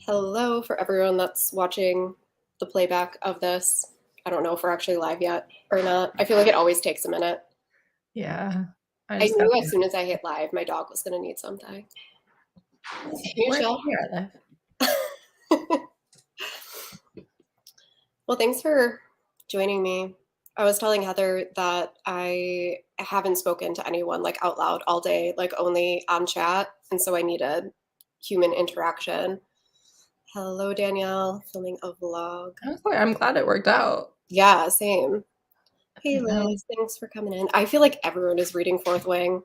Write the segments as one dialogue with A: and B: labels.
A: Hello for everyone that's watching the playback of this. I don't know if we're actually live yet or not. I feel like it always takes a minute.
B: Yeah. I
A: I
B: just got
A: knew as soon as I hit live, my dog was going to need something. Hey,
B: where
A: Michelle.
B: here I live.
A: Well, thanks for joining me. I was telling Heather that I haven't spoken to anyone like out loud all day, like only on chat. And so I needed human interaction. Hello, Danielle, filming a vlog.
B: I'm glad it worked out.
A: Yeah, same. Hey,
B: No.
A: Liz, thanks for coming in. I feel like everyone is reading Fourth Wing.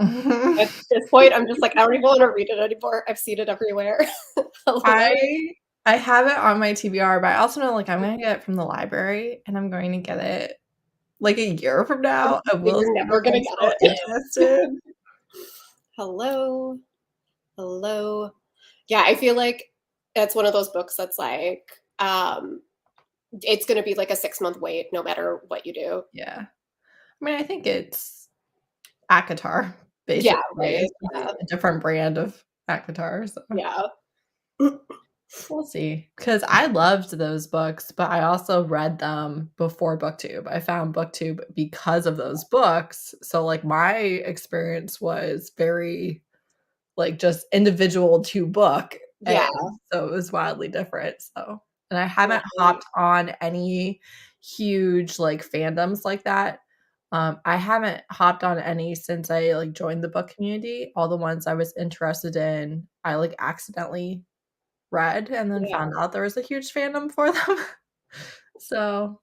A: At this point, I'm just like, I don't even want to read it anymore. I've seen it everywhere. Hello.
B: I I have it on my TBR, but I also know like I'm gonna get it from the library and I'm going to get it like a year from now. I will see
A: You're
B: if
A: never gonna
B: I'm
A: get
B: still
A: it.
B: interested.
A: Hello. Hello. Yeah, I feel like it's one of those books that's like, it's gonna be like a 6 month wait no matter what you do.
B: Yeah. I mean, I think it's ACOTAR, basically.
A: Yeah, right.
B: It's just
A: Yeah.
B: a different brand of ACOTAR. So
A: Yeah.
B: we'll see. Because I loved those books, but I also read them before BookTube. I found BookTube because of those books. So, like, my experience was very, like, just individual to book. And
A: Yeah.
B: so it was wildly different. So, and I haven't
A: Right.
B: hopped on any huge, like, fandoms like that. I haven't hopped on any since I like joined the book community. All the ones I was interested in, I like accidentally read and then
A: Yeah.
B: found out there was a huge fandom for them. So,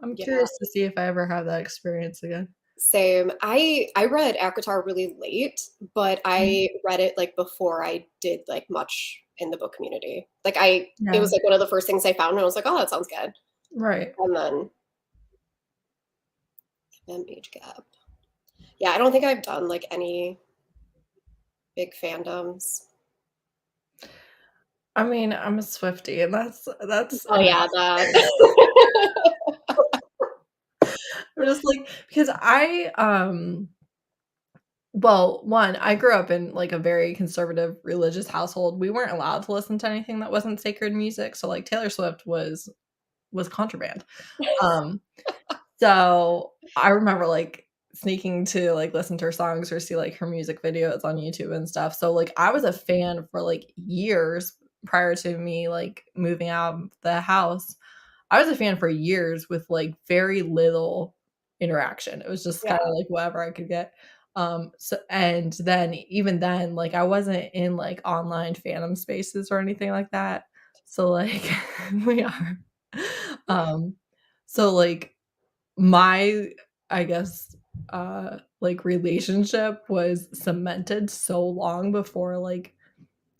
B: I'm
A: Yeah.
B: curious to see if I ever have that experience again.
A: Same. I read ACOTAR really late, but
B: Mhm.
A: I read it like before I did like much in the book community. Like it
B: Yeah,
A: was like one of the first things I found and I was like, oh, that sounds good.
B: right.
A: And then age gap. Yeah, I don't think I've done like any big fandoms.
B: I mean, I'm a Swiftie, and that's
A: Oh
B: enough.
A: yeah, that.
B: I'm just like because well, one, I grew up in, like, a very conservative religious household. We weren't allowed to listen to anything that wasn't sacred music, so, like, Taylor Swift was contraband. Um, so I remember, like, sneaking to, like, listen to her songs or see, like, her music videos on YouTube and stuff. So, like, I was a fan for, like, years prior to me, like, moving out of the house. I was a fan for years with, like, very little interaction. It was just
A: Yeah.
B: kinda, like, whatever I could get. So and then even then, like, I wasn't in, like, online fandom spaces or anything like that. So, like, we are. Um, so, like, my, I guess, like, relationship was cemented so long before, like,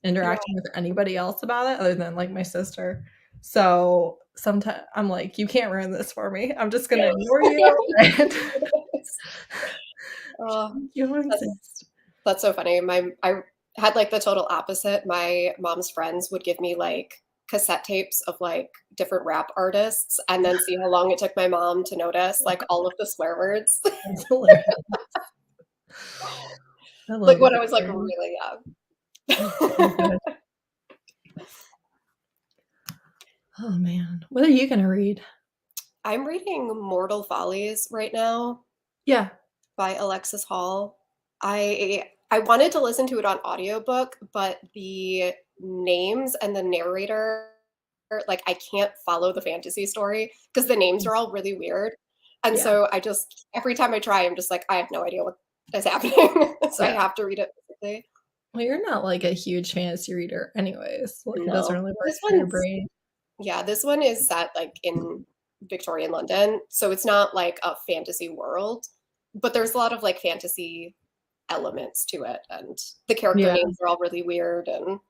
A: Yeah.
B: interacting with anybody else about it other than, like, my sister. So, sometimes I'm like, "You can't ruin this for me. I'm just gonna ignore you and
A: Oh,
B: you don't
A: that's
B: exist."
A: that's so funny. I had like the total opposite. My mom's friends would give me like cassette tapes of like different rap artists and then see how long it took my mom to notice like all of the swear words.
B: That's hilarious. I
A: Like
B: love
A: when
B: that
A: I was like
B: for you.
A: really
B: That's so
A: young.
B: good. Oh, man. What are you gonna read?
A: I'm reading Mortal Follies right now
B: Yeah.
A: by Alexis Hall. I wanted to listen to it on audiobook, but the names and the narrator, like I can't follow the fantasy story because the names are all really weird. And
B: Yeah.
A: so I just every time I try, I'm just like, I have no idea what is happening. So I
B: Yeah.
A: have to read it physically.
B: Well, you're not, like, a huge fantasy reader anyways, like, it doesn't
A: No.
B: really work
A: This
B: in your
A: one's
B: brain.
A: Yeah, this one is set like in Victorian London. So it's not like a fantasy world, but there's a lot of like fantasy elements to it. And the character
B: Yeah.
A: names are all really weird. And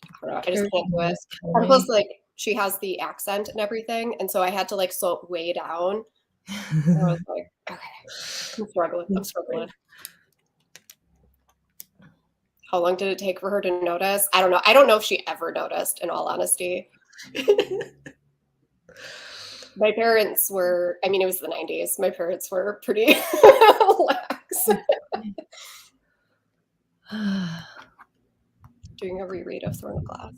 A: I don't know, I just
B: Character
A: can't do it.
B: names kill
A: And plus,
B: me.
A: like, she has the accent and everything. And so I had to like slow it way down. And I was like, okay, I'm struggling. I'm
B: That's
A: struggling.
B: great.
A: How long did it take for her to notice? I don't know. I don't know if she ever noticed, in all honesty. My parents were, I mean, it was the 90s. My parents were pretty lax.
B: That's funny.
A: doing a reread of Throne of Glass.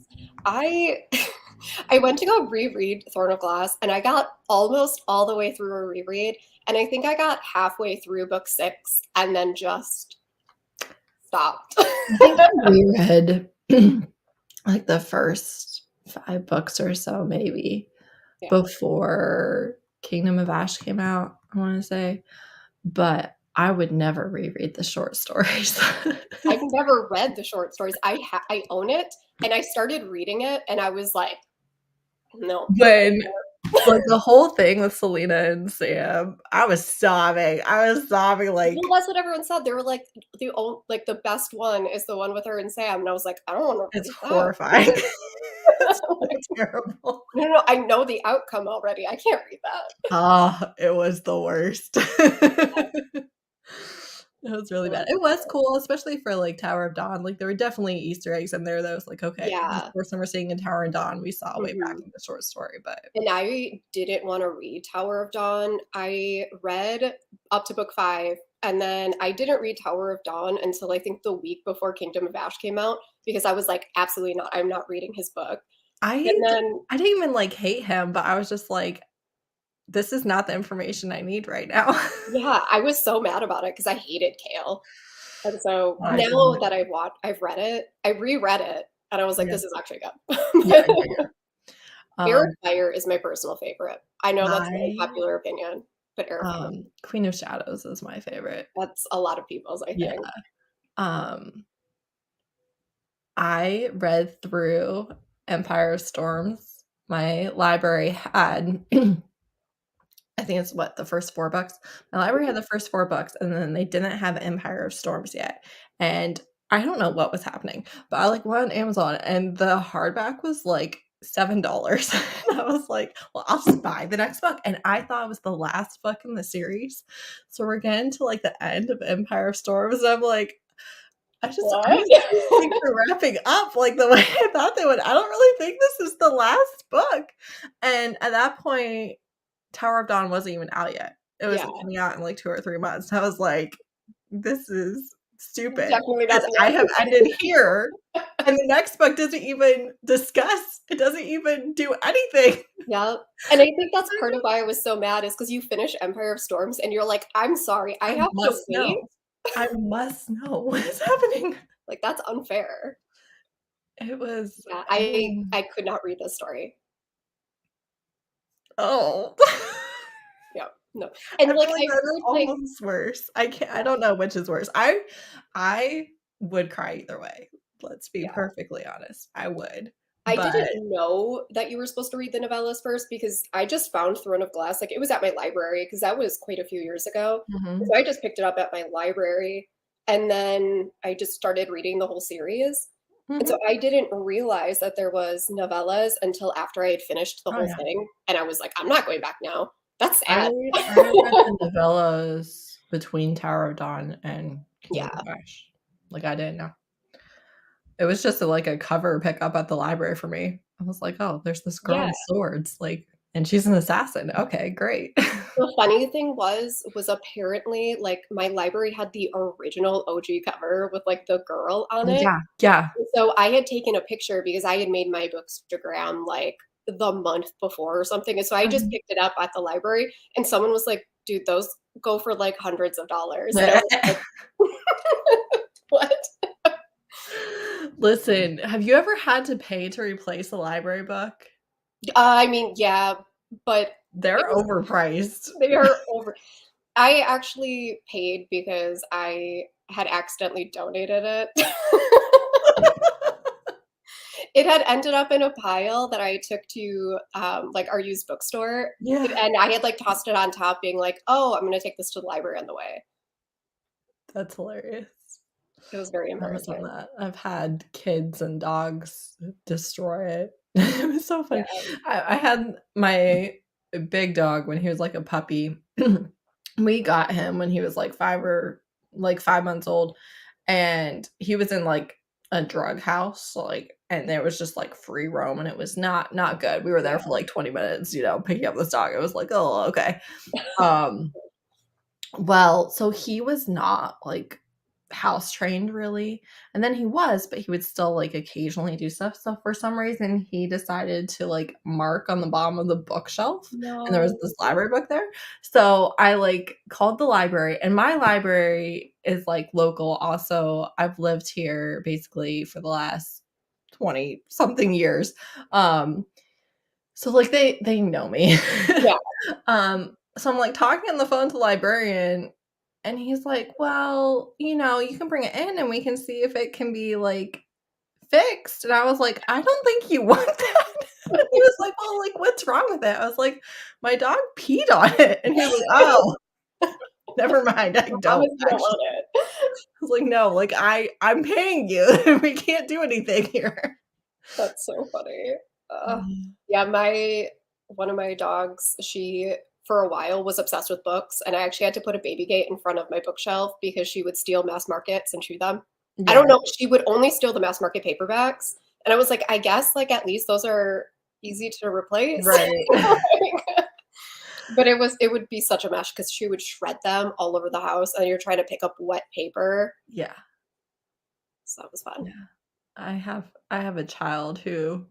A: I I went to go reread Throne of Glass, and I got almost all the way through a reread, and I think I got halfway through book 6 and then just stopped.
B: I think I reread like the first 5 books or so, maybe,
A: Yeah.
B: before Kingdom of Ash came out, I want to say. But I would never reread the short stories.
A: I've never read the short stories. I own it, and I started reading it, and I was like, no.
B: When like the whole thing with Selena and Sam, I was sobbing. Like,
A: Well, that's what everyone said. They were like, the best one is the one with her and Sam, and I was like, I don't want to
B: it's
A: read
B: horrifying.
A: that.
B: It's so terrible.
A: No, I know the outcome already. I can't read that.
B: Ah, it was the worst. It was really bad. It was cool, especially for, like, Tower of Dawn. Like, there were definitely Easter eggs in there that was like, okay, this
A: Yeah.
B: person we're seeing in Tower of Dawn, we saw way back
A: Mhm.
B: in the short story, but
A: And I didn't want to read Tower of Dawn. I read up to book 5, and then I didn't read Tower of Dawn until I think the week before Kingdom of Ash came out because I was like, absolutely not. I'm not reading his book.
B: I
A: And then,
B: I didn't even, like, hate him, but I was just like, "This is not the information I need right now."
A: yeah, I was so mad about it because I hated Kale. And so
B: I can
A: now that
B: imagine.
A: I've read it, I reread it, and I was like,
B: Yeah.
A: this is actually
B: Yeah,
A: good.
B: yeah, yeah.
A: Air
B: Um,
A: of Fire is my personal favorite. I know that's not a
B: I
A: popular opinion, but Air of Fire,
B: Queen of Shadows is my favorite.
A: that's a lot of people's, I
B: Yeah.
A: think.
B: Um, I read through Empire of Storms. My library had I think it's what, the first 4 books? My library had the first 4 books, and then they didn't have Empire of Storms yet, and I don't know what was happening, but I, like, went on Amazon, and the hardback was, like, $7. And I was like, "Well, I'll just buy the next book," and I thought it was the last book in the series, so we're getting to, like, the end of Empire of Storms, and I'm like, I
A: What?
B: just don't think they're wrapping up, like, the way I thought they would. I don't really think this is the last book, and at that point Tower of Dawn wasn't even out yet. It was
A: Yeah,
B: coming out in, like, 2 or 3 months. I was like, "This is stupid
A: definitely not
B: because
A: the
B: I
A: end.
B: have ended here, and the next book doesn't even discuss it doesn't even do anything."
A: Yeah, and I think that's part of why I was so mad is because you finish Empire of Storms and you're like, "I'm sorry, I
B: I
A: have to
B: must
A: wait?"
B: know. I must know what is happening.
A: Like, that's unfair.
B: It was
A: Yeah,
B: oh.
A: I could not read this story.
B: Oh.
A: Yeah, no,
B: I
A: and,
B: feel
A: like,
B: like
A: I
B: that's
A: heard, like
B: almost worse. I
A: yeah,
B: don't know which is worse. I would cry either way. Let's be
A: yeah.
B: perfectly honest. I would.
A: I
B: But
A: didn't know that you were supposed to read the novellas first because I just found Throne of Glass, like, it was at my library because that was quite a few years ago.
B: mhm.
A: So I just picked it up at my library, and then I just started reading the whole series. And so
B: Mhm.
A: I didn't realize that there was novellas until after I had finished the
B: Oh,
A: whole
B: yeah.
A: thing, and I was like, "I'm not going back now. That's
B: I
A: sad."
B: I read the novellas between Tower of Dawn and Kingdom
A: Yeah.
B: of Ash. Like, I didn't know. It was just like a cover pickup at the library for me. I was like, "Oh, there's this girl
A: Yeah.
B: with swords, like, and she's an assassin. Okay, great."
A: The funny thing was apparently, like, my library had the original OG cover with, like, the girl on
B: Oh,
A: it.
B: yeah, yeah.
A: And so I had taken a picture because I had made my Bookstagram, like, the month before or something, and so I just
B: Mhm.
A: picked it up at the library, and someone was like, "Dude, those go for, like, hundreds of dollars." And I was like, "What?"
B: Listen, have you ever had to pay to replace a library book?
A: I mean, yeah, but it
B: They're
A: was
B: overpriced.
A: they are over I actually paid because I had accidentally donated it. It had ended up in a pile that I took to, like, our used bookstore,
B: Yeah,
A: and I had, like, tossed it on top being like, "Oh, I'm gonna take this to the library on the way."
B: that's hilarious.
A: It was very
B: I haven't done
A: embarrassing.
B: that. I've had kids and dogs destroy it. It was so
A: Yeah.
B: funny. I had my big dog when he was, like, a puppy. We got him when he was, like, 5 months old, and he was in, like, a drug house, so, like and there was just, like, free roam, and it was not good. We were there for,
A: Yeah.
B: like, 20 minutes, picking up this dog. It was like, "Oh, okay." Um, well, so he was not, like house trained really. And then he was, but he would still like occasionally do stuff. So for some reason he decided to like mark on the bottom of the bookshelf, and there was
A: No.
B: this library book there. So I like called the library, and my library is like local also. I've lived here basically for the last 20 something years. So like they know me.
A: Yeah.
B: So I'm like talking on the phone to the librarian, and he's like, "Well, you can bring it in and we can see if it can be like fixed." And I was like, "I don't think you want that." And he was like, "Well, like what's wrong with it?" I was like, "My dog peed on it." And he was like, "Oh, never mind. I
A: Promise
B: don't
A: you don't
B: actually."
A: want it.
B: I was like, "No, like I'm paying you. We can't do anything here."
A: That's so funny.
B: Mm.
A: Yeah, my one of my dogs, she for a while was obsessed with books, and I actually had to put a baby gate in front of my bookshelf because she would steal mass markets and chew them. I don't
B: Yeah,
A: know, she would only steal the mass market paperbacks, and I was like, "I guess, like, at least those are easy to replace."
B: right.
A: Like, but it would be such a mess because she would shred them all over the house, and you're trying to pick up wet paper,
B: Yeah,
A: so that was fun.
B: yeah. I have a child who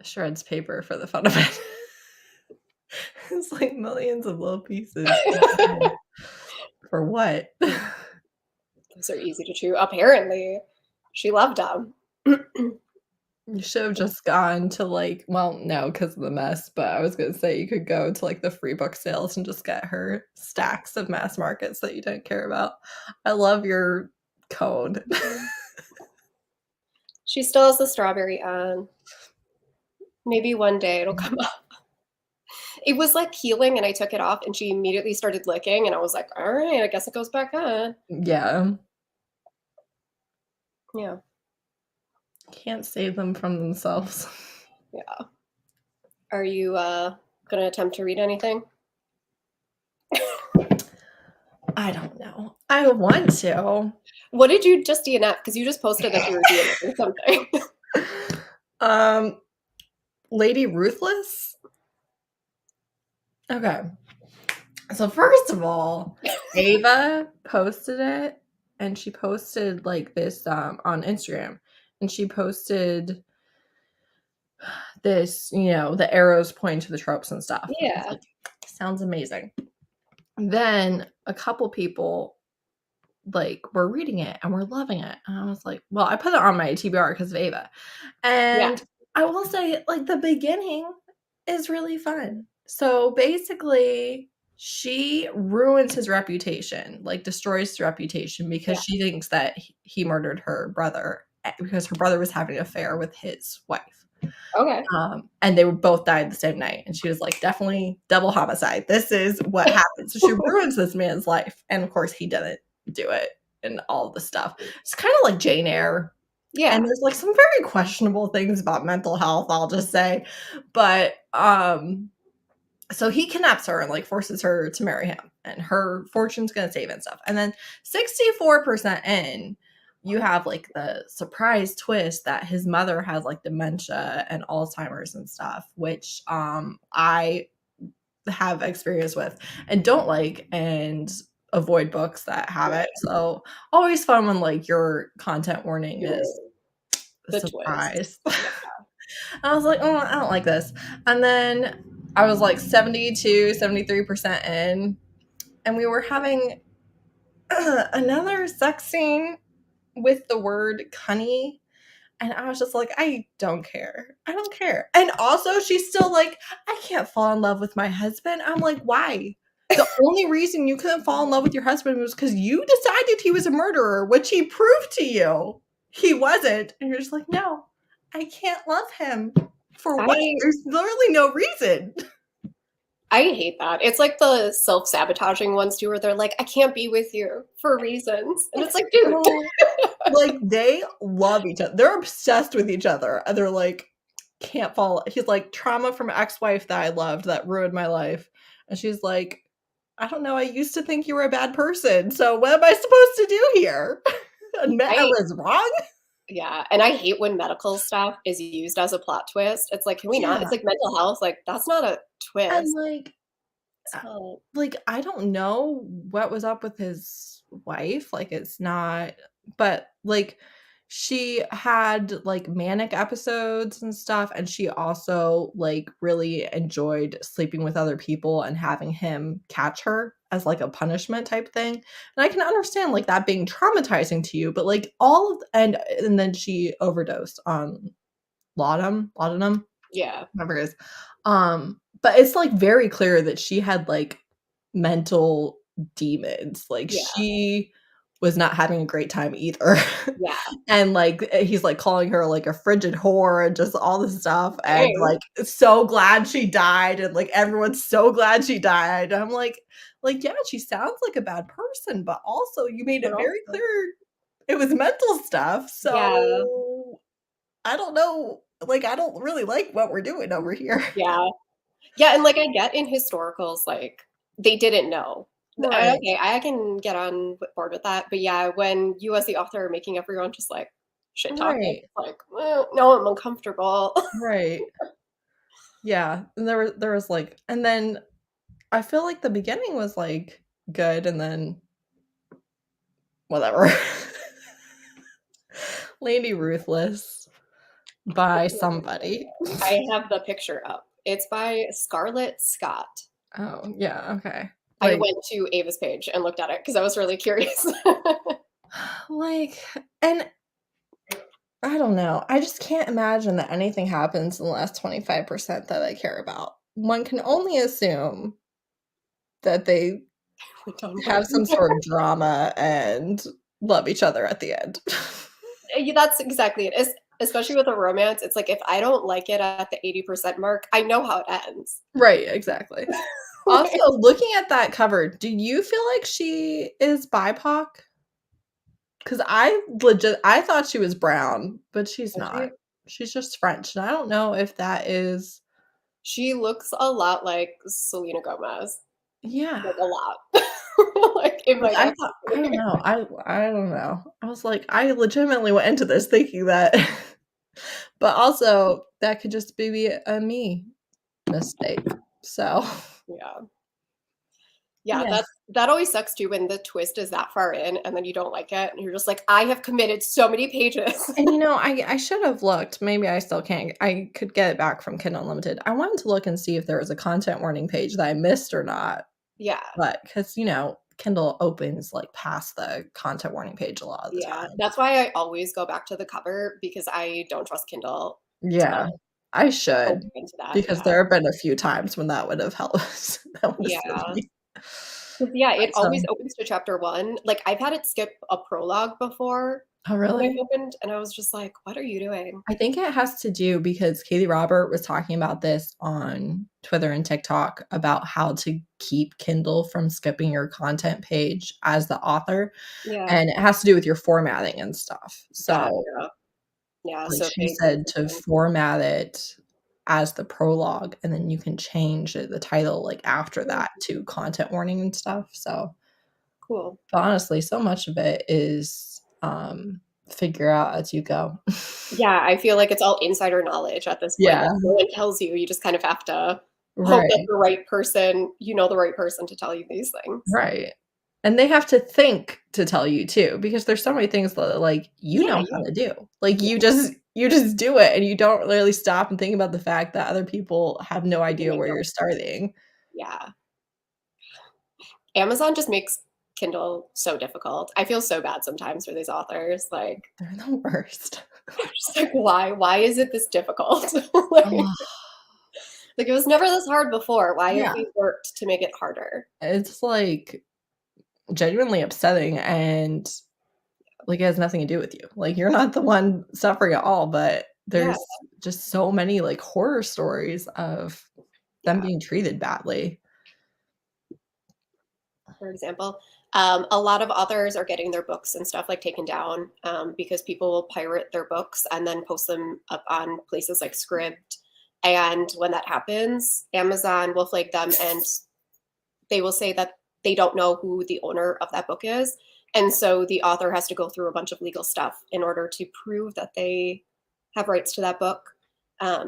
B: shreds paper for the fun of it. It's like millions of little pieces. For what?
A: Those are easy to chew. Apparently, she loved them.
B: You should have just gone to like, well, no, because of the mess, but I was gonna say you could go to like the free book sales and just get her stacks of mass markets that you don't care about. I love your cone.
A: She still has the strawberry on. Maybe one day it'll come up. It was like healing, and I took it off, and she immediately started licking, and I was like, "All right, I guess it goes back on."
B: Yeah.
A: Yeah,
B: Can't save them from themselves.
A: yeah. Are you gonna attempt to read anything?
B: I don't know. I want to.
A: What did you just DNF? Because you just posted that you were DNFing something.
B: Um, Lady Ruthless? Okay. So first of all, Ava posted it, and she posted like this on Instagram, and she posted this, the arrows pointing to the tropes and stuff. I was
A: Yeah,
B: like, sounds amazing. Then a couple people like were reading it and were loving it. And I was like, well, I put it on my TBR because of Ava.
A: yeah,
B: And I will say, like, the beginning is really fun. So basically, she ruins his reputation, like destroys his reputation because
A: yeah.
B: she thinks that he murdered her brother because her brother was having an affair with his wife.
A: Okay.
B: And they were both died the same night. And she was like, definitely double homicide. This is what happened. So she ruins this man's life. And of course, he didn't do it and all the stuff. It's kind of like Jane Eyre. And
A: Yeah.
B: there's like some very questionable things about mental health, I'll just say. But so he kidnaps her and like forces her to marry him, and her fortune's gonna save and stuff. And then 64% in, you have like the surprise twist that his mother has like dementia and Alzheimer's and stuff, which I have experience with and don't like, and avoid books that have
A: Right.
B: it. So always fun when like your content warning is
A: You're
B: a
A: the twist.
B: surprise. I was like, oh, I don't like this. And then I was like 72, 73% in, and we were having another sex scene with the word cunny. And I was just like, I don't care. I don't care. And also, she's still like, I can't fall in love with my husband. I'm like, why? The only reason you couldn't fall in love with your husband was because you decided he was a murderer, which he proved to you he wasn't. And you're just like, no, I can't love him. For what?
A: I
B: There's literally no reason.
A: I hate that. It's like the self-sabotaging ones too, where they're like, "I can't be with you for reasons," and it's
B: It's
A: like, dude.
B: so like they love each other. They're obsessed with each other. And they're like, can't fall. He's like, trauma from ex-wife that I loved that ruined my life. And she's like, I don't know. I used to think you were a bad person. So what am I supposed to do here? Admit I
A: I
B: was wrong?
A: Yeah, and I hate when medical stuff is used as a plot twist. It's like, can we not?
B: Yeah.
A: It's like mental health. Like that's not a
B: And
A: twist.
B: like uh,
A: So
B: like, I don't know what was up with his wife, like, it's not but, like, she had, like, manic episodes and stuff, and she also, like, really enjoyed sleeping with other people and having him catch her as, like, a punishment type thing, and I can understand, like, that being traumatizing to you, but, like, all of and then she overdosed on laudanum,
A: yeah,
B: whatever it is. But it's, like, very clear that she had, like, mental demons, like,
A: yeah,
B: she was not having a great time either.
A: yeah.
B: And, like, he's, like, calling her, like, a frigid whore and just all this stuff, and,
A: Dang,
B: like, so glad she died, and, like, everyone's so glad she died. I'm yeah, she sounds like a bad person, but also you made
A: but
B: it very
A: also
B: clear it was mental stuff,
A: yeah,
B: so I don't know, like, I don't really like what we're doing over here.
A: yeah. Yeah, and, like, I get in historicals, like, they didn't know.
B: Right,
A: Okay, I can get on board with that, but yeah, when you as the author are making everyone just, like, shit talk it,
B: right,
A: it's like, no, I'm uncomfortable."
B: right. Yeah, and there was, like and then I feel like the beginning was, like, good, and then whatever. Lady Ruthless by somebody.
A: I have the picture up. It's by Scarlett Scott.
B: Oh, yeah, okay.
A: I
B: Like
A: went to Ava's page and looked at it because I was really curious.
B: like and I don't know, I just can't imagine that anything happens in the last 25% that I care about. One can only assume that they
A: Went down
B: have
A: bad from
B: some
A: there.
B: sort of drama and love each other at the end.
A: Yeah, that's exactly it. Especially with a romance, it's like if I don't like it at the 80% mark, I know how it ends.
B: Right, exactly. Also,
A: Like,
B: looking at that cover, do you feel like she is BIPOC? 'Cause I thought she was brown, but she's
A: does she?
B: not. She's just French, and I don't know if that is
A: She looks a lot like Selena Gomez,
B: yeah.
A: like a lot. Like it
B: Like,
A: might
B: I thought I don't
A: actually.
B: know, I don't know. I was like, I legitimately went into this thinking that but also, that could just be a me mistake. So,
A: Yeah. Yeah,
B: yes.
A: that always sucks too when the twist is that far in and then you don't like it and you're just like, "I have committed so many pages."
B: And, I should have looked, maybe I still can't I could get it back from Kindle Unlimited. I wanted to look and see if there was a content warning page that I missed or not,
A: Yeah,
B: but because Kindle opens, like, past the content warning page a lot of the
A: yeah.
B: time.
A: That's why I always go back to the cover because I don't trust Kindle to
B: Yeah, I
A: go
B: should,
A: into that,
B: because
A: yeah.
B: there have been a few times when that would have helped that would have saved
A: Yeah.
B: me.
A: 'Cause, yeah, it always
B: So
A: opens to chapter 1. Like, I've had it skip a prologue before
B: oh,
A: when I've
B: really?
A: opened, and I was just like, "What are you doing?"
B: I think it has to do because Katie Robert was talking about this on Twitter and TikTok about how to keep Kindle from skipping your content page as the author,
A: Yeah,
B: and it has to do with your formatting and stuff. So,
A: gotcha. Yeah,
B: like,
A: so if
B: she
A: they do
B: said to
A: something
B: format it as the prologue, and then you can change the title, like, after
A: mm,
B: that to content warning and stuff, so
A: cool.
B: but honestly, so much of it is, figure out as you go.
A: Yeah, I feel like it's all insider knowledge at this point,
B: Yeah,
A: like, no one tells you, you just kind of have to hope that
B: right.
A: the right person you know the right person to tell you these things.
B: Right. And they have to think to tell you too, because there's so many things that, like, you
A: Yeah,
B: know
A: you
B: how to do. Like,
A: yeah,
B: you just do it, and you don't really stop and think about the fact that other people have no
A: you
B: idea
A: might
B: where
A: know.
B: you're starting.
A: Yeah. Amazon just makes Kindle so difficult. I feel so bad sometimes for these authors, like,
B: They're the worst.
A: I'm just like, "Why? Why is it this difficult?" Like
B: Ugh.
A: like, "It was never this hard before. Why have
B: Yeah,
A: we worked to make it harder?"
B: it's, like, genuinely upsetting, and, like, it has nothing to do with you. Like, you're not the one suffering at all, but
A: Yeah,
B: there's just so many, like, horror stories of them
A: yeah.
B: being treated badly.
A: For example, a lot of authors are getting their books and stuff, like, taken down, because people will pirate their books and then post them up on places like Scribd, and when that happens, Amazon will flag them, and they will say that they don't know who the owner of that book is, and so the author has to go through a bunch of legal stuff in order to prove that they have rights to that book.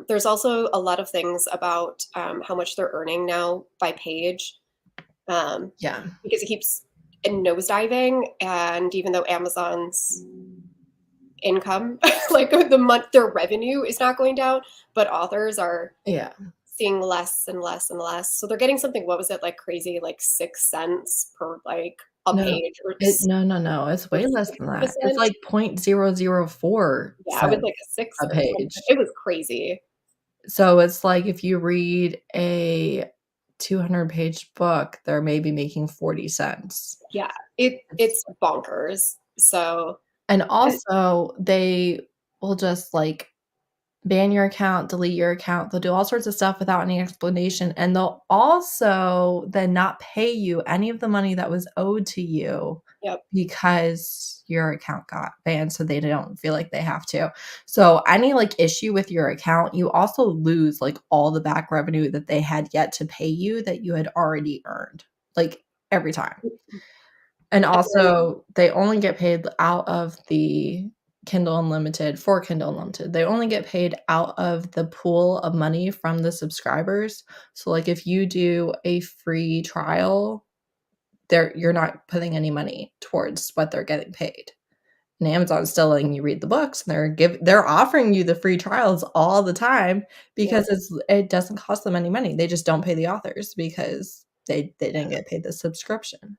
A: There's also a lot of things about how much they're earning now by page.
B: Yeah.
A: because it keeps nosediving. And even though Amazon's income, like the month, their revenue is not going down, but authors are
B: Yeah.
A: seeing less and less and less. So they're getting something, what was it, like crazy, like 6 cents per like a
B: No.
A: page or,
B: No, it's
A: or
B: way less than
A: 60 of a
B: that. It's
A: cent.
B: like 0.004
A: Yeah, it was like
B: cents
A: a six
B: a
A: or something.
B: page.
A: It was crazy.
B: So it's like if you read a 200-page book, they're maybe making 40 cents.
A: Yeah,
B: It's
A: it's bonkers. So
B: and
A: and
B: also they will just like ban your account, delete your account. They'll do all sorts of stuff without any explanation. And they'll also then not pay you any of the money that was owed to you
A: yep,
B: because your account got banned. So they don't feel like they have to. So any like issue with your account, you also lose like all the back revenue that they had yet to pay you that you had already earned, like every time. And
A: and then
B: also, they only get paid out of the Kindle Unlimited for Kindle Unlimited. They only get paid out of the pool of money from the subscribers. So, like, if you do a free trial, you're not putting any money towards what they're getting paid. And Amazon's still letting you read the books, and they're offering you the free trials all the time
A: yep.
B: because it doesn't cost them any money. They just don't pay the authors because they didn't get paid the subscription.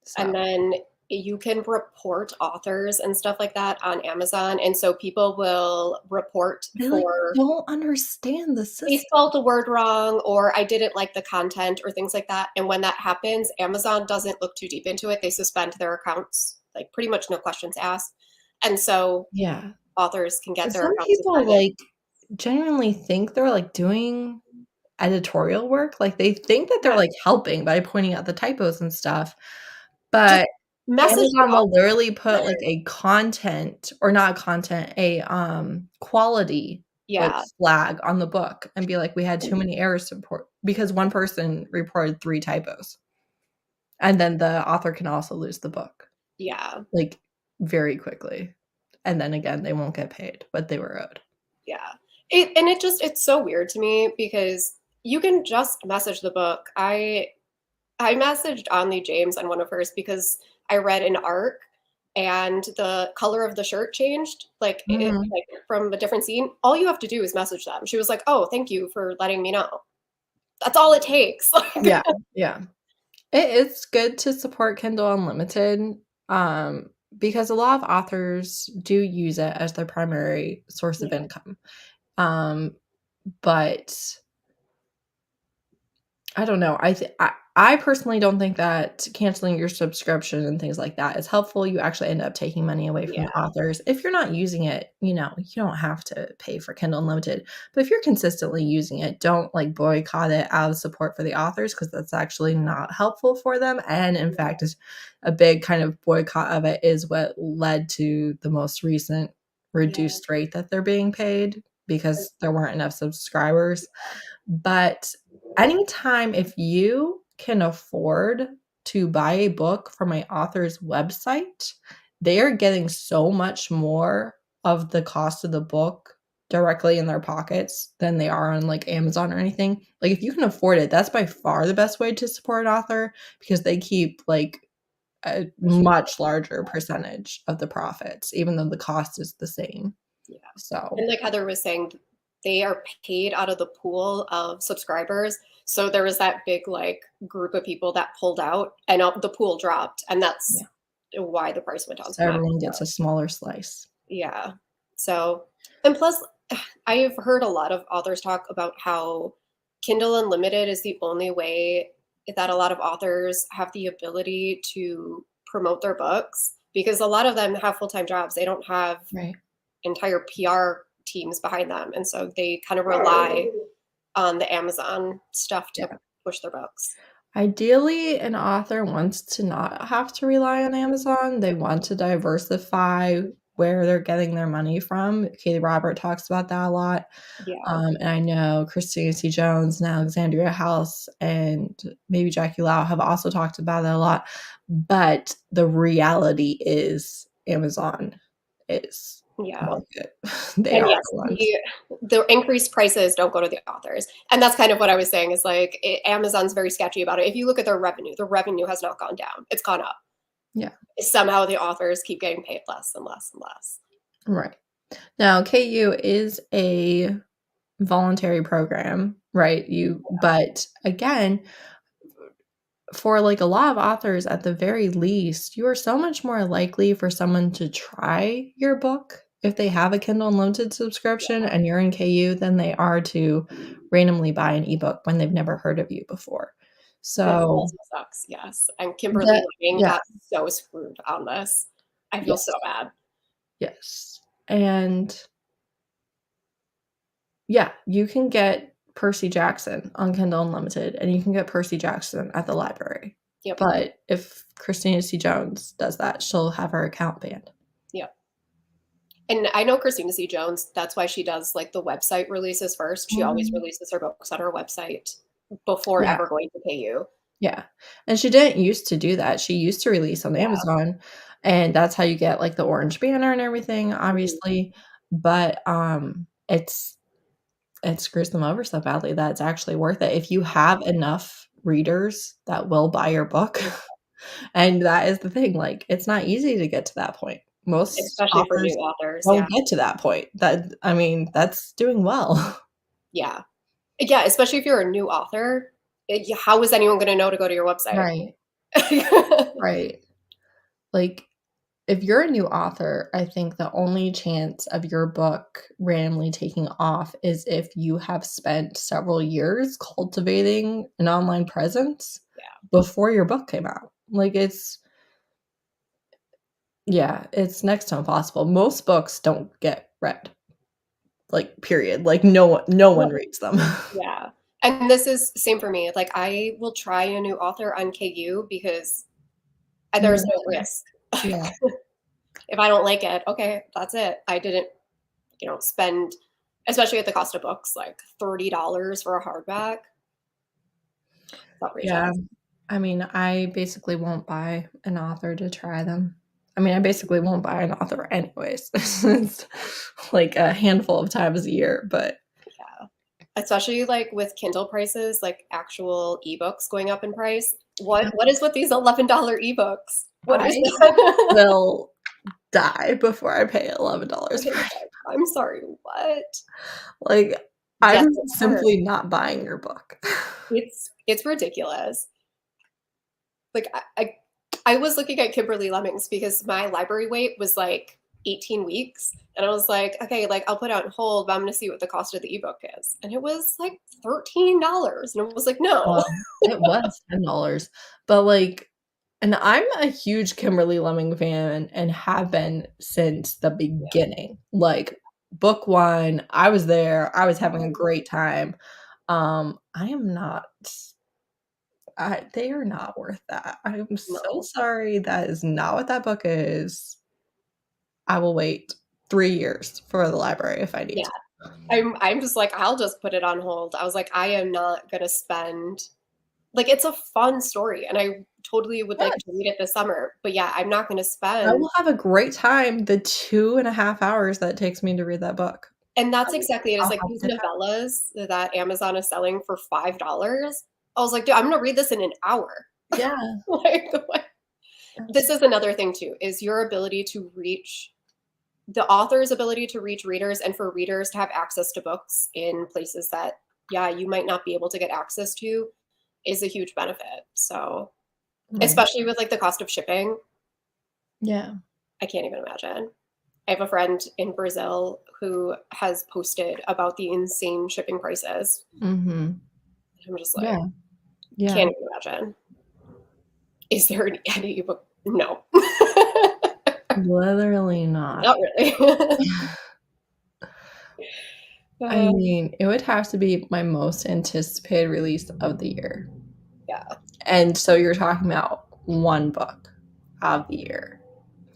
B: So
A: And then you can report authors and stuff like that on Amazon. And so people will report
B: they, like,
A: for
B: don't understand the
A: they
B: system.
A: spelled the word wrong or I didn't like the content or things like that. And when that happens, Amazon doesn't look too deep into it. They suspend their accounts, like pretty much no questions asked. And so
B: Yeah.
A: authors can get their
B: Some
A: accounts
B: people,
A: suspended.
B: like, genuinely think they're, like, doing editorial work, like, they think that they're,
A: Yeah.
B: like, helping by pointing out the typos and stuff,
A: Just
B: but
A: message the
B: Amazon will
A: author.
B: literally put, like, a content or not content, a, quality, like,
A: Yeah.
B: flag on the book and be like, "We had too many errors to report," because one person reported 3 typos, and then the author can also lose the book.
A: Yeah.
B: Like, very quickly. And then again, they won't get paid what they were owed.
A: Yeah. It's so weird to me because you can just message the book. I messaged Onley James on one of hers because I read an arc and the color of the shirt changed,
B: Mhm.
A: like from a different scene. All you have to do is message them. She was like, "Oh, thank you for letting me know." That's all it takes.
B: Yeah, yeah. It's good to support Kindle Unlimited, because a lot of authors do use it as their primary source of
A: Yeah,
B: income. Um, but I don't know. I personally don't think that canceling your subscription and things like that is helpful. You actually end up taking money away from the
A: yeah,
B: authors. If you're not using it, you don't have to pay for Kindle Unlimited. But if you're consistently using it, don't like boycott it out of support for the authors because that's actually not helpful for them. And in fact, is a big kind of boycott of it is what led to the most recent
A: yeah.
B: reduced rate that they're being paid because there weren't enough subscribers. But anytime if you can afford to buy a book from a author's website, they are getting so much more of the cost of the book directly in their pockets than they are on, like, Amazon or anything. Like, if you can afford it, that's by far the best way to support an author because they keep, like, a
A: For sure.
B: much larger percentage of the profits, even though the cost is the same.
A: Yeah.
B: So
A: And like Heather was saying, they are paid out of the pool of subscribers. So there was that big like group of people that pulled out and the pool dropped. And that's
B: yeah.
A: why the price went down
B: So
A: so much.
B: everyone
A: So
B: gets a smaller slice.
A: yeah. So and plus I've heard a lot of authors talk about how Kindle Unlimited is the only way that a lot of authors have the ability to promote their books because a lot of them have full-time jobs. They don't have
B: Right.
A: entire PR teams behind them. And so they kind of rely on the Amazon stuff to
B: Yeah.
A: push their books.
B: Ideally, an author wants to not have to rely on Amazon. They want to diversify where they're getting their money from. Katie Robert talks about that a lot.
A: Yeah.
B: And I know Christina C. Jones and Alexandria House and maybe Jackie Lau have also talked about it a lot. But the reality is Amazon is
A: Yeah.
B: market. They
A: And
B: are
A: yes,
B: the ones.
A: the increased prices don't go to the authors. And that's kind of what I was saying is like Amazon's very sketchy about it. If you look at their revenue has not gone down. It's gone up.
B: Yeah,
A: Somehow the authors keep getting paid less and less and less.
B: right. Now, KU is a voluntary program, right? But again, for like a lot of authors, at the very least, you are so much more likely for someone to try your book if they have a Kindle Unlimited subscription and you're in KU than they are to randomly buy an ebook when they've never heard of you before.
A: That
B: So
A: also sucks, yes. And Kimberly
B: that
A: Lemming
B: yeah,
A: got so screwed on this. I feel so
B: yes,
A: bad.
B: yes. And yeah, you can get Percy Jackson on Kindle Unlimited, and you can get Percy Jackson at the library.
A: Yep.
B: But if Christina C. Jones does that, she'll have her account banned.
A: Yep. And I know Christina C. Jones, that's why she does like the website releases first. She always
B: Mhm.
A: releases her books on her website before
B: Yeah,
A: ever going to KU.
B: yeah, and she didn't used to do that. She used to release on
A: Yeah.
B: Amazon, and that's how you get, like, the orange banner and everything,
A: Mhm.
B: obviously, but, it screws them over so badly that it's actually worth it if you have enough readers that will buy your book. And that is the thing, like, it's not easy to get to that point. Most
A: Especially for new
B: authors
A: authors. Yeah.
B: don't get to that point. I mean, that's doing well.
A: Yeah. Yeah, especially if you're a new author, how is anyone gonna know to go to your website?
B: Right, right. Like, if you're a new author, I think the only chance of your book randomly taking off is if you have spent several years cultivating an online presence
A: Yeah.
B: before your book came out. Like, it's next to impossible. Most books don't get read, like, period. Like, no one reads them.
A: Yeah. And this is same for me. Like I will try a new author on KU because there's no
B: Mhm.
A: risk.
B: Yeah.
A: If I don't like it, okay, that's it. I didn't, spend especially at the cost of books, like $30 for a hardback. It's
B: Yeah.
A: outrageous.
B: I mean, I basically won't buy an author to try them. I mean, I basically won't buy an author anyways. It's like a handful of times a year, but
A: Yeah. Especially like with Kindle prices, like actual ebooks going up in price. What is with these $11 ebooks? What is
B: I
A: that?
B: will die before I pay $11 for it.
A: I'm sorry, what?
B: Like,
A: Yes,
B: I'm
A: it hurt.
B: simply not buying your book.
A: It's ridiculous. Like I was looking at Kimberly Lemmings because my library wait was like 18 weeks. And I was like, okay, like I'll put it on hold, but I'm gonna see what the cost of the ebook is. And it was like $13. And I was like, no.
B: Well, it was $10, but, like and I'm a huge Kimberly Lemming fan and have been since the
A: Yeah.
B: beginning. Like, book 1, I was there, I was having a great time. I am not they are not worth that. I am so
A: No.
B: sorry, that is not what that book is. I will wait 3 years for the library if I need
A: Yeah.
B: to.
A: I'm just like, I'll just put it on hold. I was like, I am not gonna spend like it's a fun story and I totally would like to
B: Yes.
A: read it this summer. But yeah, I'm not gonna
B: I
A: spend
B: will have a great time the 2.5 hours that it takes me to read that book.
A: and that's
B: Um,
A: exactly it. It's
B: I'll
A: like
B: have a
A: these
B: good time.
A: novellas that Amazon is selling for $5. I was like, dude, I'm gonna read this in an hour.
B: Yeah,
A: Like, what? This is another thing too, is your ability to reach the author's ability to reach readers and for readers to have access to books in places that, yeah, you might not be able to get access to is a huge benefit. So,
B: right.
A: especially with like the cost of shipping,
B: Yeah.
A: I can't even imagine. I have a friend in Brazil who has posted about the insane shipping prices.
B: Mhm.
A: I'm just like,
B: Yeah, yeah.
A: can't even imagine. Is there any ebook? No.
B: Literally not.
A: Not really.
B: I
A: Uh,
B: mean, it would have to be my most anticipated release of the year.
A: yeah.
B: And so you're talking about 1 book of the year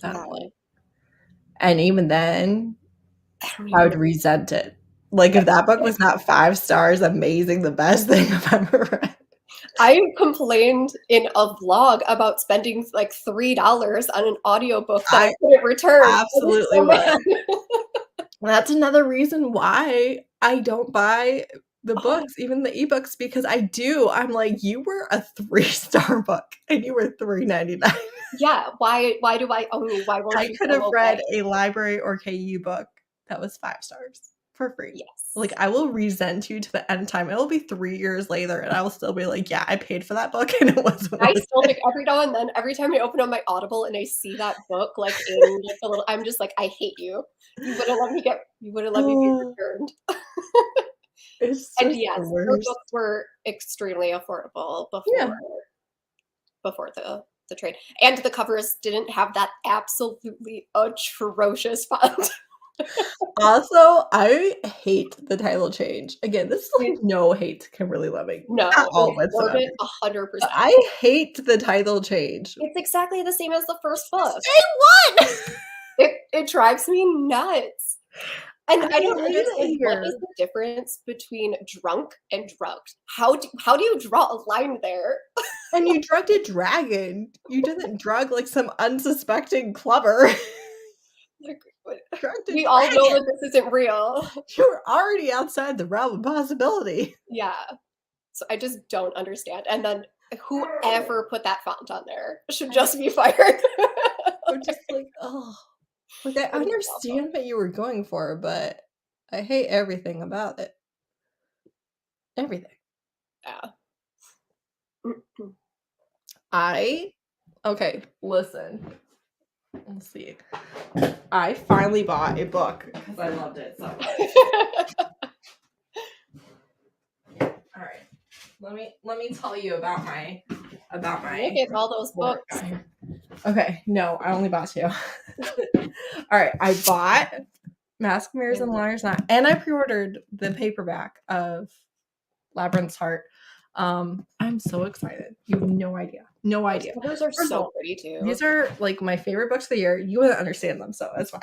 B: that
A: Yeah.
B: I'm like and even then,
A: I don't
B: I
A: even
B: would
A: know.
B: resent it. Like,
A: Yeah.
B: if that book was not 5 stars, amazing, the best thing I've ever read.
A: I complained in a vlog about spending like $3 on an audiobook that I
B: I
A: couldn't return. I was
B: absolutely
A: so
B: would.
A: mad.
B: That's another reason why I don't buy the
A: Oh,
B: books, even the ebooks, because I do. I'm like, you were a 3-star book and you were $3.99.
A: yeah. Why do I own you? Why won't
B: I
A: you
B: could
A: go
B: have read
A: away?
B: a library or KU book that was 5 stars for free. Like,
A: Yes.
B: I will resent you to the end time. It'll be 3 years later, and I will still be like, "Yeah, I paid for that book, and it wasn't
A: I
B: worth
A: still
B: it."
A: think every now and then, every time I open up my Audible and I see that book like in like the little, I'm just like, I hate you. You wouldn't let me be
B: Oh,
A: returned.
B: it's
A: And
B: just the
A: yes, her
B: worst.
A: books were extremely affordable
B: Yeah.
A: before the trade. And the covers didn't have that absolutely atrocious font.
B: Also, I hate the title change. Again, this is like
A: It
B: no hate to Kimberly Lemming at
A: no,
B: all
A: it's
B: whatsoever.
A: Orbit
B: But
A: 100%.
B: I hate the title change.
A: It's exactly the same as the first
B: It's the
A: book.
B: same one!
A: It drives me nuts. And
B: I
A: I don't
B: hate it
A: understand what is
B: here.
A: the difference between drunk and drugged? How do you draw a line there?
B: And you drugged a dragon. You didn't drug, like, some unsuspecting clubber.
A: Like, what
B: Drugged a
A: we all know
B: dragon.
A: that this isn't real.
B: You're already outside the realm of possibility.
A: Yeah. So I just don't understand. And then whoever put that font on there should just be fired.
B: I'm just like, oh, like, I
A: It was awful.
B: understand what you were going for, but I hate everything about it. Everything.
A: Yeah.
B: I okay, listen. Let's see. I finally bought a book because I loved it so much. All right. Let me tell you about my
A: Look at all those
B: work
A: books.
B: guide. Okay, no, I only bought 2. All right, I bought Mask, Mirrors, and Liars Not, and I pre-ordered the paperback of Labyrinth's Heart. I'm so excited. You have no idea. No
A: Those
B: idea.
A: covers are
B: First of
A: so
B: all,
A: pretty too.
B: these are like my favorite books of the year. You wouldn't understand them, so that's fine.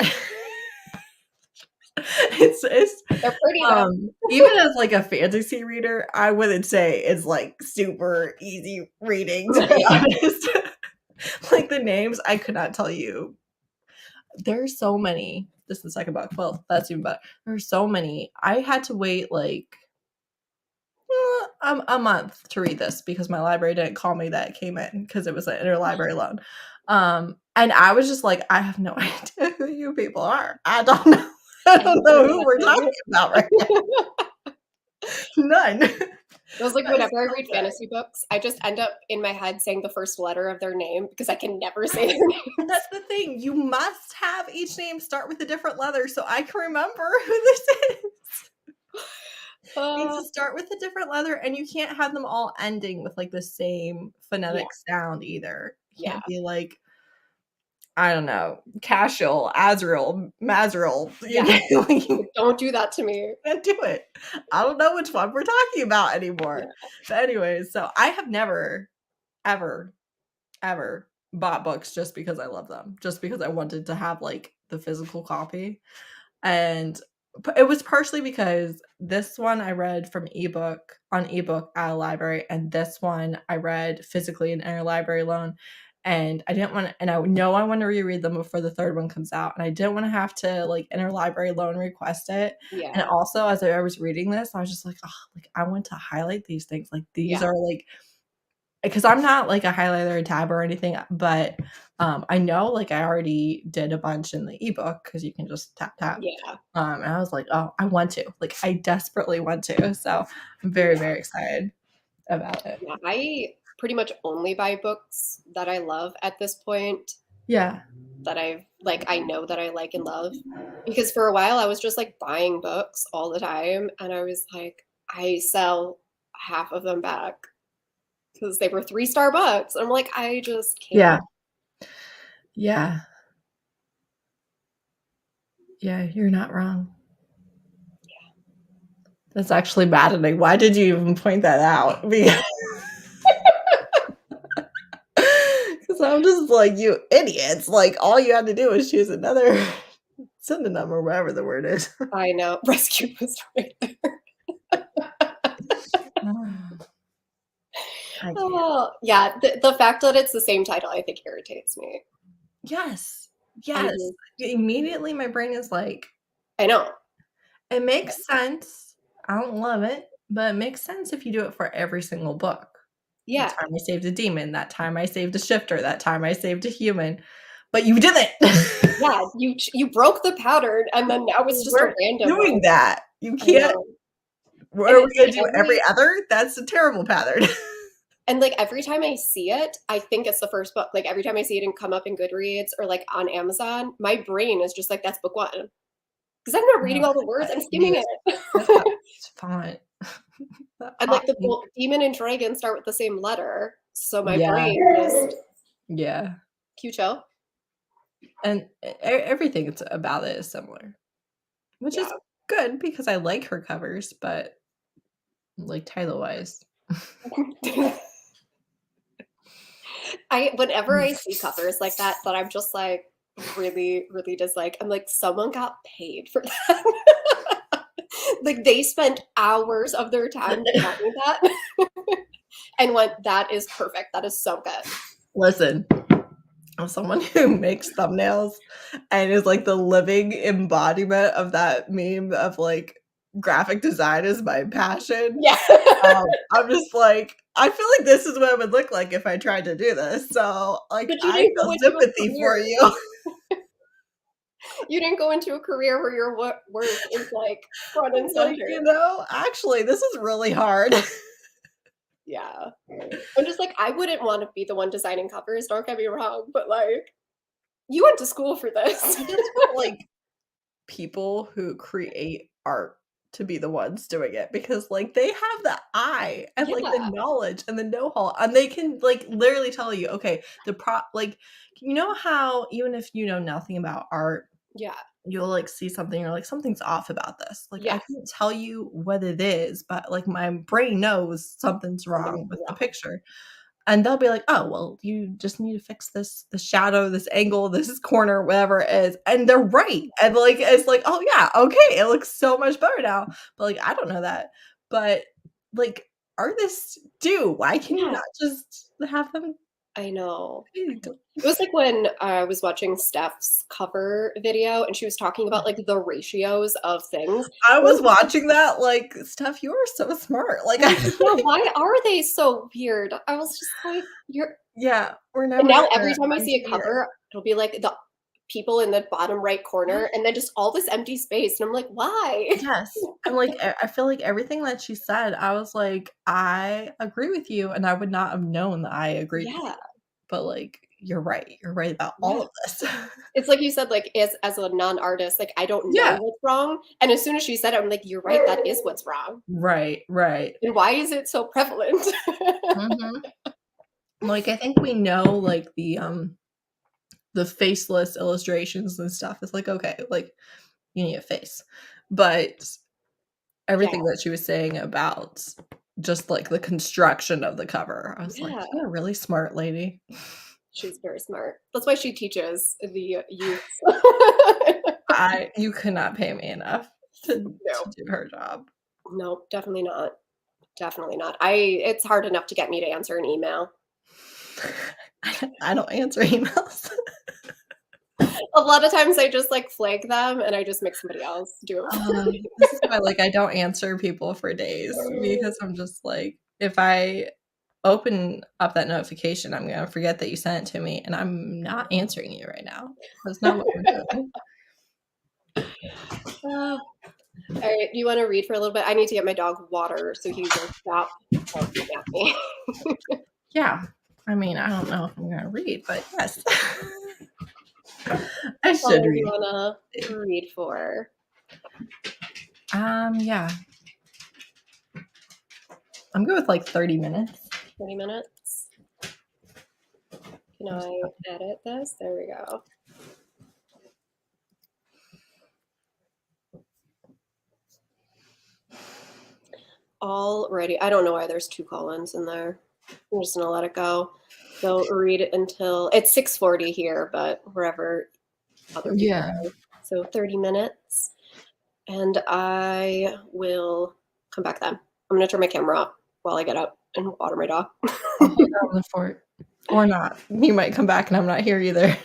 B: It's
A: They're pretty though.
B: even as like a fantasy reader, I wouldn't say it's like super easy reading, to be honest. Like the names, I could not tell you. There's so many. This is the second book. Well, that's even better. There's so many. I had to wait like a month to read this because my library didn't call me that it came in because it was an interlibrary loan. And I was just like, I have no idea who you people are. I don't know. I don't know who we're talking about right now. None.
A: It was like
B: That is
A: whenever I
B: so
A: read
B: good.
A: fantasy books, I just end up in my head saying the first letter of their name because I can never say their
B: And
A: names.
B: that's the thing. You must have each name start with a different letter so I can remember who this is. It needs to start with a different letter, and you can't have them all ending with like the same
A: Yeah,
B: phonetic sound either. It
A: yeah.
B: can't be like, I don't know, Cashel, Azrael, Mazrael. You
A: Yeah.
B: can't,
A: Don't do that to me.
B: can't do it. I don't know which one we're talking about anymore.
A: Yeah.
B: But anyways, so I have never, ever, ever bought books just because I love them, just because I wanted to have like the physical copy. And it was partially because this one I read from ebook on ebook at a library, and this one I read physically in interlibrary loan. And I didn't want to, and I know I want to reread them before the third one comes out. And I didn't want to have to like interlibrary loan request it. And
A: Yeah.
B: also, as I was reading this, I was just like, oh, like I want to highlight these things. Like these
A: Yeah.
B: are like, because I'm not like a highlighter or tab or anything, but I know like I already did a bunch in the ebook because you can just tap tap.
A: Yeah.
B: And I was like, oh, I want to. Like I desperately want to. So I'm very,
A: Yeah.
B: very excited about it.
A: Yeah. I pretty much only buy books that I love at this point
B: Yeah.
A: that I know that I like and love. Because for a while I was just like buying books all the time and I was like, I sell half of them back because they were 3-star books. I'm like, I just
B: Yeah.
A: can't.
B: Yeah. Yeah. You're not wrong. That's actually maddening. Why did you even point that out? Because I'm just like, you idiots. Like, all you had to do was choose another synonym or whatever the word is.
A: I know. Rescue was right there.
B: I can't.
A: Oh, yeah, the fact that it's the same title, I think irritates me.
B: Yes.
A: I
B: Yes.
A: just
B: Immediately my brain is like,
A: I know.
B: it makes sense. I don't love it, but it makes sense if you do it for every single book. That
A: Yeah,
B: time I saved a demon, that time I saved a shifter, that time I saved a human, but you didn't.
A: yeah, you broke the pattern, and then now it's
B: You
A: just a
B: weren't
A: random
B: doing
A: one.
B: that. You
A: I
B: can't.
A: know.
B: What
A: And
B: are we
A: it's
B: gonna
A: like
B: do every other? That's a terrible pattern.
A: every time I see it, I think it's the first book. Like every time I see it and come up in Goodreads or like on Amazon, my brain is just like, that's book one. Because I'm not reading
B: Oh,
A: all the words,
B: that
A: I'm skimming
B: hideous
A: it.
B: font. That
A: And
B: hot
A: like the
B: pink.
A: demon and dragon start with the same letter. So my
B: Yeah,
A: brain just
B: yeah,
A: Cucho.
B: and everything it's about it is similar, which is
A: Yeah.
B: good because I like her covers, but like title-wise.
A: I whenever I see covers like that I'm just like really, really dislike, I'm like, someone got paid for that. Like they spent hours of their time designing that and went, that is perfect. That is so good.
B: Listen, I'm someone who makes thumbnails and is like the living embodiment of that meme of like graphic design is my passion.
A: Yeah.
B: I'm just like, I feel like this is what it would look like if I tried to do this. So, like,
A: But you
B: I
A: didn't go
B: feel
A: into a
B: sympathy for
A: career.
B: you.
A: You didn't go into a career where your work is like front and
B: Like,
A: center.
B: actually, this is really hard.
A: Yeah. I'm just like, I wouldn't want to be the one designing covers, don't get me wrong, but like, you went to school for this.
B: I just want like people who create art to be the ones doing it because like they have the eye and like the
A: Yeah.
B: knowledge and the know-how and they can like literally tell you, okay, like you know how even if you know nothing about art,
A: Yeah.
B: you'll like see something, you're like, something's off about this. Like I
A: Yes.
B: can't tell you what it is, but like my brain knows something's
A: Something's
B: wrong with the
A: wrong.
B: picture. And they'll be like, "Oh, well, you just need to fix the shadow, this angle, this corner, whatever it is." And they're right. And like it's like, "Oh yeah, okay, it looks so much better now." But like I don't know that. But like artists do. Why can you
A: Yeah.
B: not just have them
A: I know.
B: paid?
A: It was like when I was watching Steph's cover video and she was talking about like the ratios of things.
B: I
A: I
B: was
A: was just
B: watching that like, "Steph, you are so smart." Like
A: I was
B: I
A: like, yeah, why are they so weird? I was just like, you're
B: yeah, we're
A: and
B: never
A: now
B: gonna
A: every time I see a
B: undo it.
A: cover, it'll be like the people in the bottom right corner and then just all this empty space. And I'm like, why?
B: Yes, and, like, I feel like everything that she said, I was like, "I agree with you," and I would not have known that I agreed with
A: Yeah.
B: you, but, like, you're right about all
A: Yeah.
B: of this.
A: It's like you said, like as a non-artist, like I don't know
B: Yeah,
A: what's wrong. And as soon as she said it, I'm like, you're right, that is what's wrong.
B: right, right.
A: And why is it so prevalent?
B: Mhm. Like, I think we know, like, the faceless illustrations and stuff. It's like, okay, like, you need a face, but
A: Yeah.
B: everything that she was saying about just, like, the construction of the cover, I was like,
A: Yeah.
B: "You're a really smart lady."
A: She's very smart. That's why she teaches the youth.
B: You could not pay me enough
A: No,
B: to do her job.
A: no, definitely not. Definitely not. It's hard enough to get me to answer an email.
B: I don't answer emails.
A: A lot of times I just like flag them and I just make somebody else do it for me.
B: This is why, like, I don't answer people for days because I'm just like, if I open up that notification, I'm gonna forget that you sent it to me, and I'm not answering you right now. That's not what we're doing.
A: All right, do you want to read for a little bit? I need to get my dog water so he will stop barking at me.
B: Yeah. I mean, I don't know if I'm gonna read, but yes. I
A: How
B: should
A: long do you
B: read.
A: want to read for?
B: Yeah. I'm good with, like, 30 minutes.
A: 20 minutes? Can
B: There's
A: I edit this? There we go. Alrighty. I don't know why there's two colons in there. I'm just gonna let it go. So read it until it's 6:40 here, but wherever other people
B: Yeah.
A: are. So 30 minutes. And I will come back then. I'm gonna turn my camera off. while I get up and water my dog.
B: I'll hold down the fort. Or not. You might come back and I'm not here either.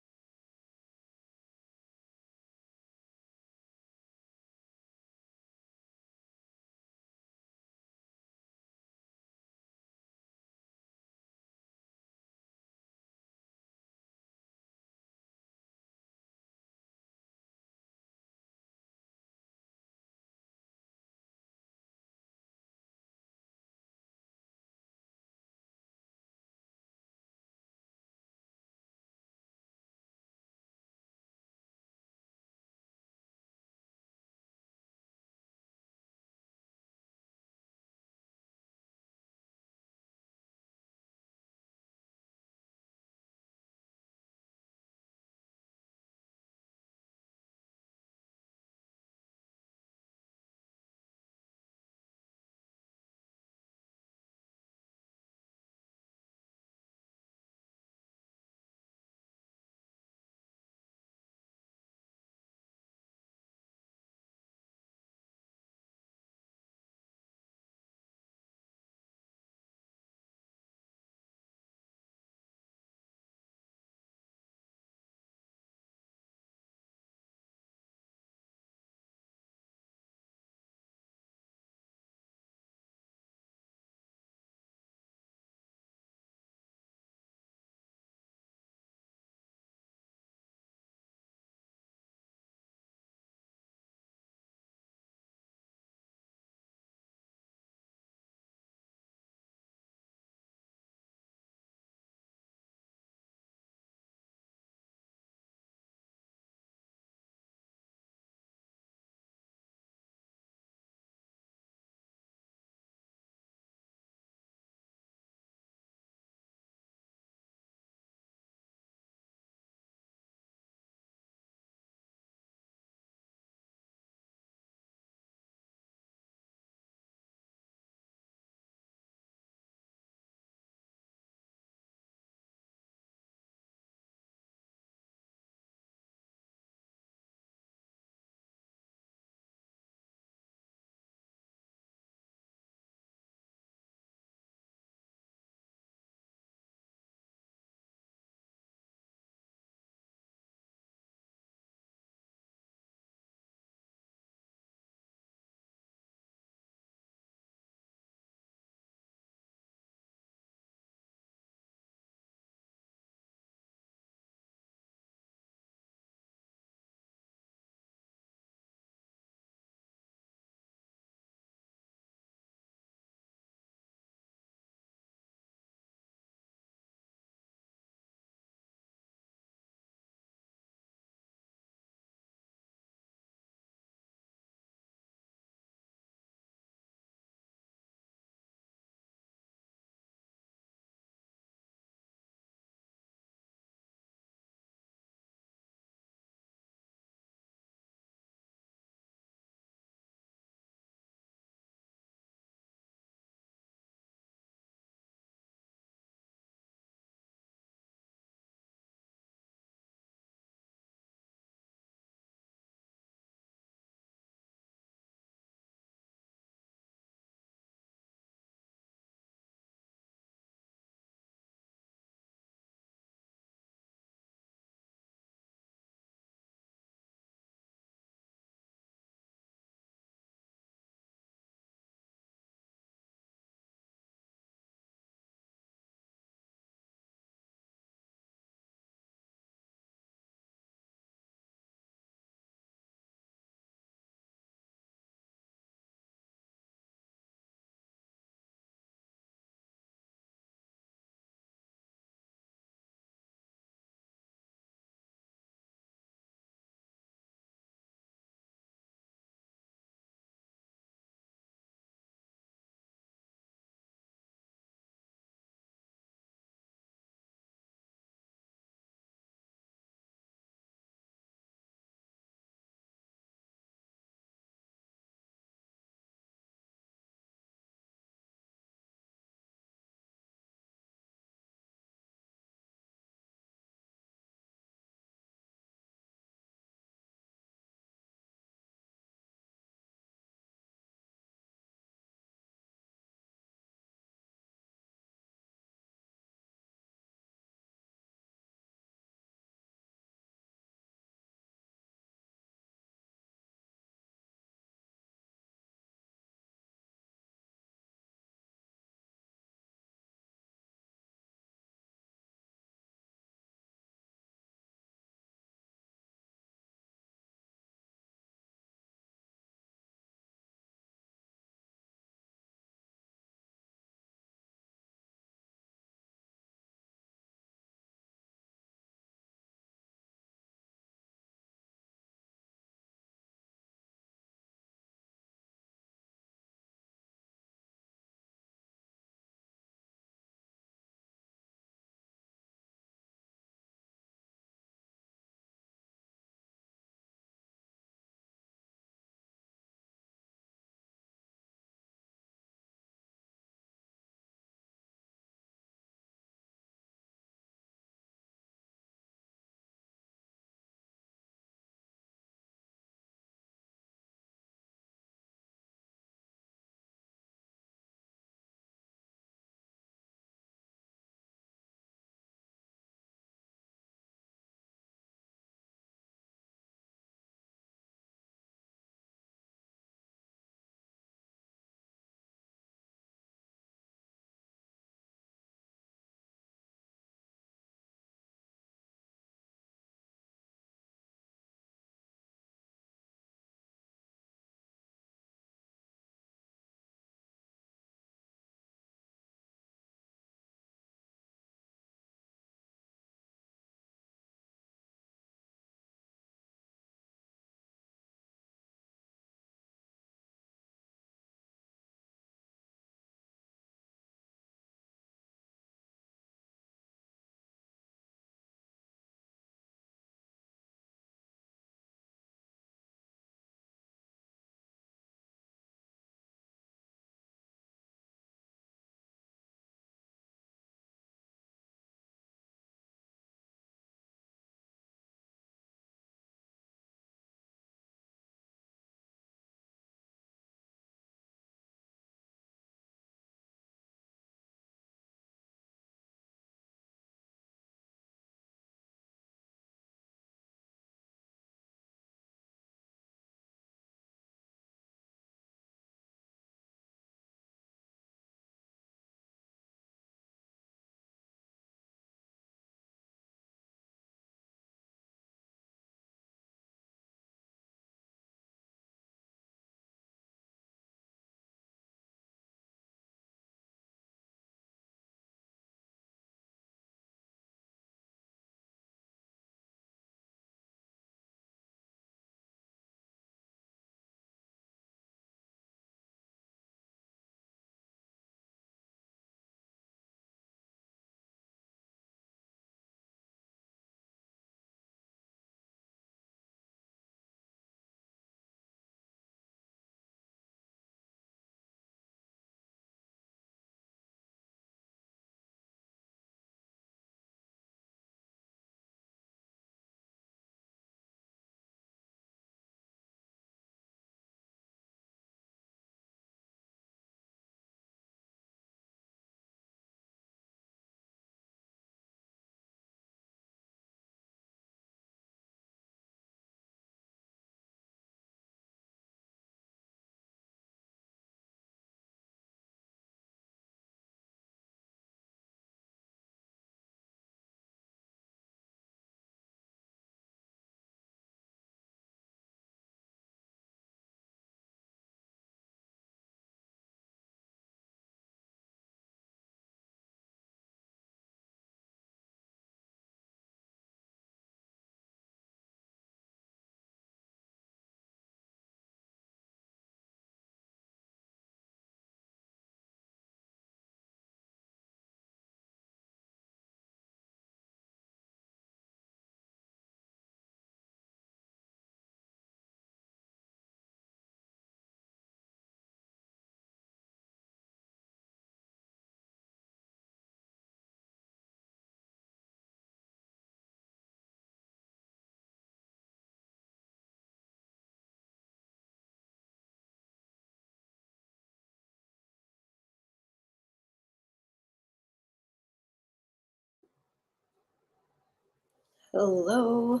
A: Hello.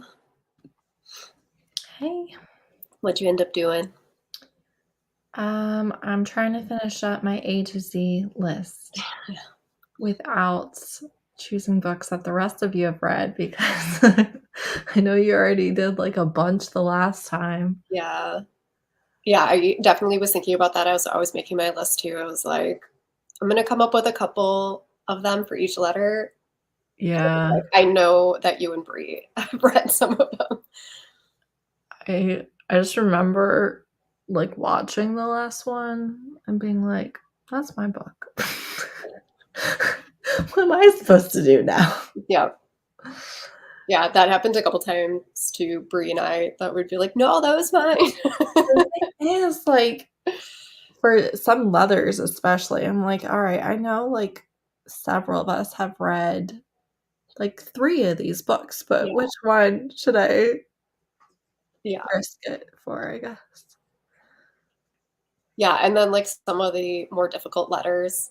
B: Hey.
A: What'd you end up doing?
B: I'm trying to finish up my A to Z list without choosing books that the rest of you have read because I know you already did like a bunch the last time.
A: Yeah. Yeah, I definitely was thinking about that. I was making my list too. I was like, I'm gonna come up with a couple of them for each letter.
B: Yeah,
A: Like, I know that you and Brie have read some of them.
B: I just remember like watching the last one and being like, that's my book. What am I supposed to do now?
A: Yeah. Yeah, that happened a couple times to Brie and I that would be like, no, that was mine.
B: The thing is, like, for some leathers especially, I'm like, all right, I know like several of us have read like 3 of these books, but
A: Yeah.
B: which one should I
A: Yeah.
B: risk it for, I guess?
A: Yeah. And then like some of the more difficult letters.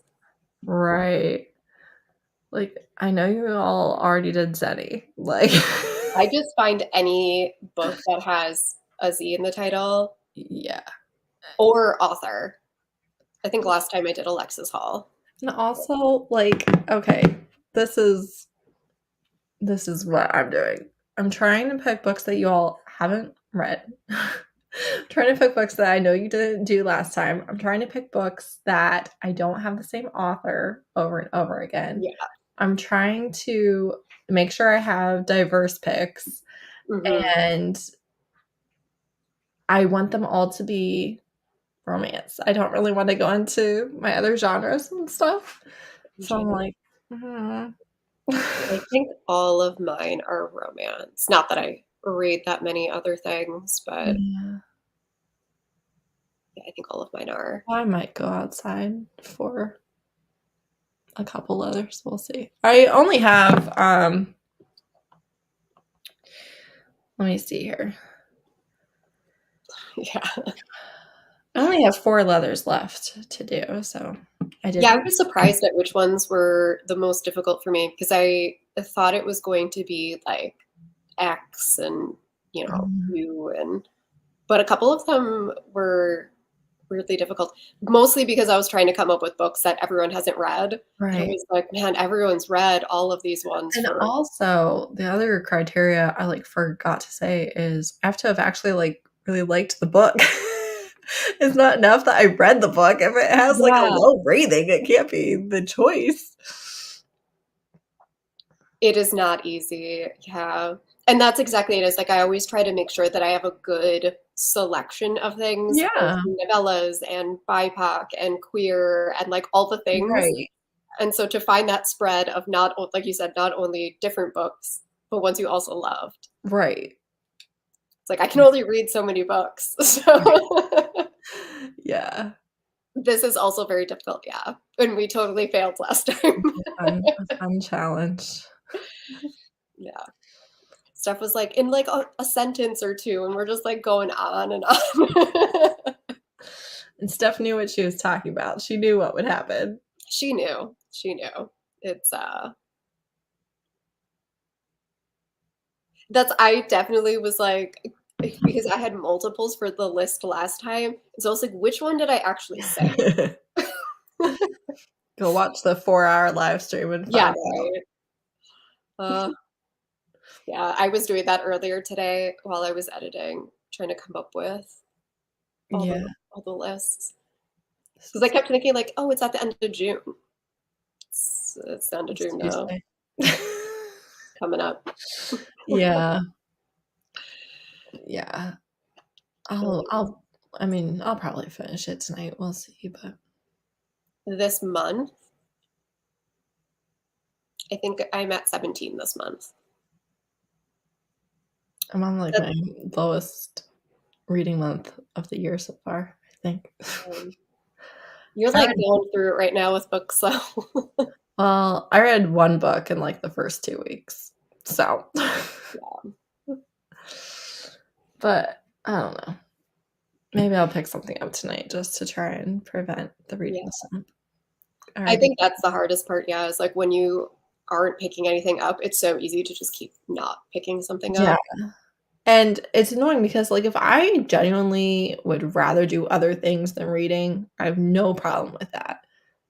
B: Right. Like, I know you all already did Zenny. Like,
A: I just find any book that has a Z in the title
B: yeah.
A: or author. I think last time I did Alexis Hall.
B: And also, like, okay, this is what I'm doing. I'm trying to pick books that you all haven't read. Trying to pick books that I know you didn't do last time. I'm trying to pick books that I don't have the same author over and over again.
A: Yeah.
B: I'm trying to make sure I have diverse picks,
A: Hmm.
B: and I want them all to be romance. I don't really want to go into my other genres and stuff. So I'm like, mhm.
A: I think all of mine are romance. Not that I read that many other things, but
B: Yeah.
A: yeah, I think all of mine are.
B: I might go outside for a couple others. We'll see. I only have let me see here.
A: Yeah.
B: I only have 4 leathers left to do, so I did.
A: Yeah, I was surprised at which ones were the most difficult for me because I thought it was going to be like X and, U and but a couple of them were weirdly difficult. Mostly because I was trying to come up with books that everyone hasn't read. And I
B: Right.
A: was like, man, everyone's read all of these ones
B: And
A: for
B: also, the other criteria I, like, forgot to say is I have to have actually, like, really liked the book. It's not enough that I read the book. If it has, like, a
A: yeah.
B: low rating, it can't be the choice.
A: It is not easy, yeah. And that's exactly it, is like, I always try to make sure that I have a good selection of things, both
B: Yeah,
A: novellas and BIPOC and queer and, like, all the things,
B: right,
A: and so to find that spread of not o like you said, not only different books, but ones you also loved.
B: right.
A: It's like, I can only read so many books, so
B: Yeah.
A: this is also very difficult, yeah, and we totally failed last time.
B: A fun challenge.
A: Yeah. Stuff was, like, in, like, a sentence or 2, and we're just, like, going on and on.
B: And Steph knew what she was talking about. She knew what would happen.
A: She knew, she knew. It's, that's I definitely was, like because I had multiples for the list last time, so I was like, "Which one did I actually say?"
B: Go watch the 4-hour live stream and
A: Yeah,
B: find out.
A: right. Uh, yeah, I was doing that earlier today while I was editing, trying to come up with all
B: Yeah,
A: the lists.
B: this
A: 'Cause I
B: is
A: kept thinking like, "Oh, it's at the end of June." It's the end of
B: this
A: June now,
B: Tuesday.
A: coming up.
B: Yeah, yeah.
A: Um,
B: I mean, I'll probably finish it tonight, we'll see, but
A: this month, I think I'm at 17 this month.
B: I'm on, like,
A: That's
B: my lowest reading month of the year so far, I think.
A: fine. You're,
B: I
A: like,
B: read
A: going through it right now with books, so
B: well, I read 1 book in, like, the first 2 weeks, so but I don't know. Maybe I'll pick something up tonight just to try and prevent the
A: yeah.
B: reading slump.
A: I
B: Alrighty.
A: think that's the hardest part, yeah, is, like, when you aren't picking anything up, it's so easy to just keep not picking something
B: Yeah.
A: up.
B: And it's annoying because, like, if I genuinely would rather do other things than reading, I have no problem with that.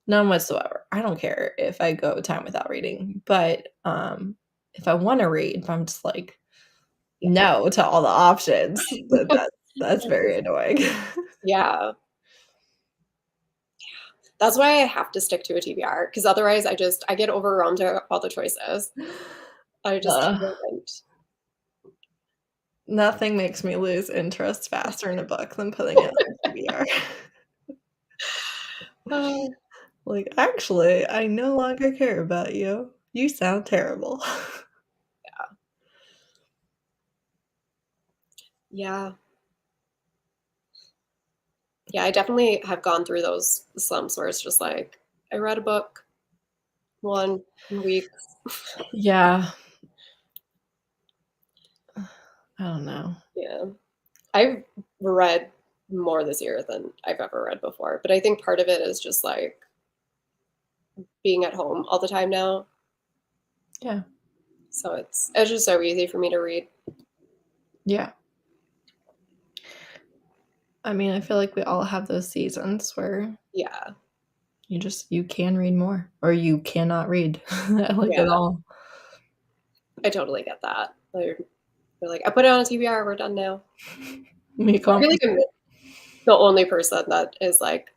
B: None whatsoever. I don't care if I go time without reading, but, if I wanna read, if I'm just like,
A: Yeah.
B: no to all the options, that's very annoying.
A: Yeah. That's why I have to stick to a TBR because otherwise I get overwhelmed at all the choices. I just
B: Ugh,
A: can't.
B: nothing makes me lose interest faster in a book than putting it on TBR.
A: Oh,
B: Like, "Actually, I no longer care about you. You sound terrible."
A: yeah. Yeah, I definitely have gone through those slumps where it's just like, I read a book one week.
B: Yeah. I don't know.
A: Yeah. I've read more this year than I've ever read before, but I think part of it is just like being at home all the time now.
B: Yeah.
A: So it's just so easy for me to read.
B: Yeah. I mean, I feel like we all have those seasons where
A: Yeah.
B: you can read more or you cannot read, like,
A: Yeah.
B: at all.
A: I totally get that. They're like, I put it on a TBR, we're done now.
B: Me
A: I feel like I'm
B: complicated.
A: the only person that is like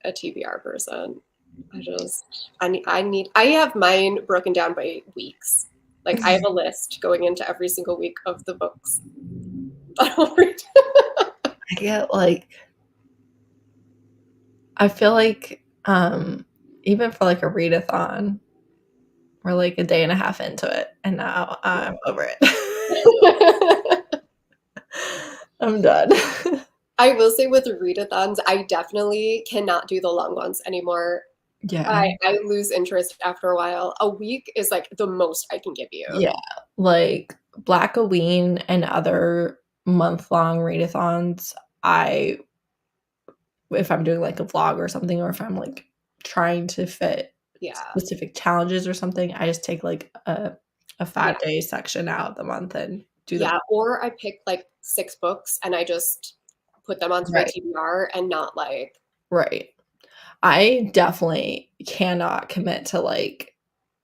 A: a TBR person. I have mine broken down by weeks. Like I have a list going into every single week of the books that I'll read.
B: I get, like I feel like, even for, like, a readathon, we're, like, a day and a half into it, and now I'm over it. I'm done.
A: I will say with readathons, I definitely cannot do the long ones anymore.
B: Yeah.
A: I lose interest after a while. A week is like the most I can give you.
B: Yeah, like, Blackoween and other month-long readathons, I if I'm doing, like, a vlog or something, or if I'm, like, trying to fit
A: Yeah.
B: specific challenges or something, I just take, like, a
A: Yeah.
B: 5-day section out of the month and do them.
A: Yeah. Or I pick like 6 books and I just put them onto my
B: Right,
A: TBR and not like
B: right. I definitely cannot commit to, like,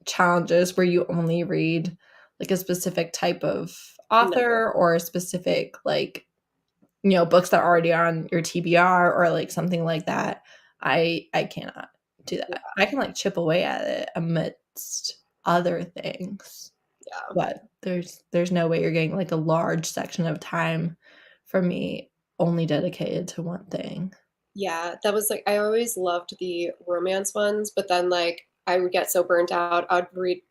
B: challenges where you only read, like, a specific type of
A: no.
B: author or a specific, like, books that are already on your TBR or, like, something like that. I cannot do
A: Yeah.
B: that. I can, like, chip away at it amidst other things,
A: Yeah.
B: but there's no way you're getting, like, a large section of time from me only dedicated to one thing.
A: Yeah, that was like I always loved the romance ones, but then like I would get so burnt out, I'd read,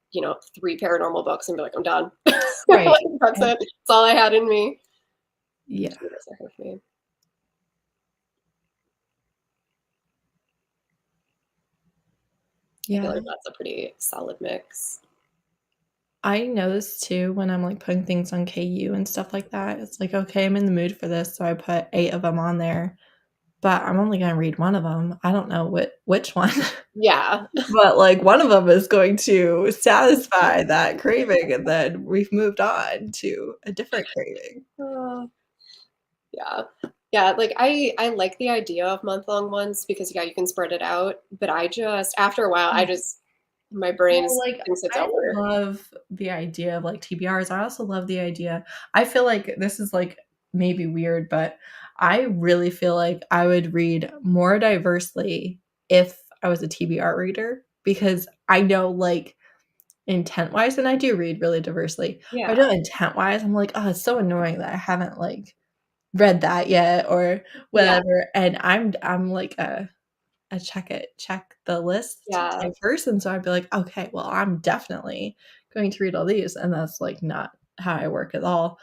A: 3 paranormal books and be like, I'm done.
B: Right.
A: Like, that's it. That's all I had in me.
B: Yeah.
A: Just need a second for me. I feel
B: Yeah.
A: like that's a pretty solid mix.
B: I notice too when I'm, like, putting things on KU and stuff like that, it's like, "Okay, I'm in the mood for this," so I put 8 of them on there, but I'm only gonna read one of them. I don't know which one,
A: Yeah.
B: but, like, one of them is going to satisfy that craving, and then we've moved on to a different craving.
A: Uh, yeah. Yeah, like I like the idea of month-long ones because yeah, you can spread it out, but I just after a while, I just my brain
B: Well, like,
A: thinks it's
B: I
A: over.
B: love the idea of, like, TBRs. I also love the idea I feel like this is, like, maybe weird, but I really feel like I would read more diversely if I was a TBR reader because I know, like, intent-wise and I do read really diversely,
A: Yeah.
B: but I know intent-wise, I'm like, "Oh, it's so annoying that I haven't, like, read that yet," or
A: Yeah.
B: whatever, and I'm like a check the list
A: Yeah.
B: type person, so I'd be like, "Okay, well, I'm definitely going to read all these," and that's, like, not how I work at all,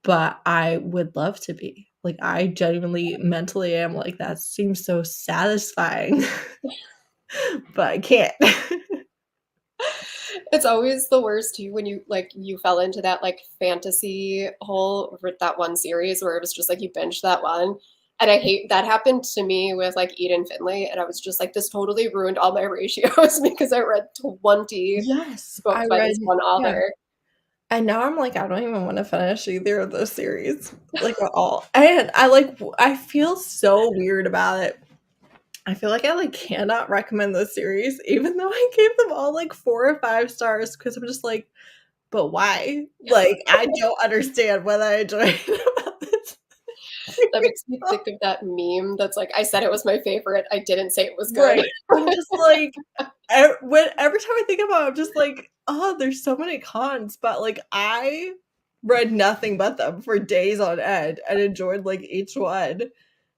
B: but I would love to be. Like, I genuinely mentally am like, "That seems so satisfying," but I can't.
A: It's always the worst too when you fell into that like fantasy hole with that one series where it was just like you binged that one And I hate that happened to me with, like, Eden Finley, and I was just like, "This totally ruined all my ratios," because I read 20
B: Yes, I
A: books by
B: read
A: this one
B: yeah,
A: author.
B: and now I'm like, I don't even wanna finish either of those series, like, at all, and I, like, I feel so weird about it. I feel like I, like, cannot recommend those series even though I gave them all, like, 4 or 5 stars because 'cause I'm just like, "But why?" Like, I don't understand what I enjoy about this
A: That
B: series.
A: makes me think of that meme that's like, "I said it was my favorite, I didn't say it was good."
B: Right. I'm just like, every time I think about it, I'm just like, "Oh, there's so many cons," but, like, I read nothing but them for days on end and enjoyed, like, each one.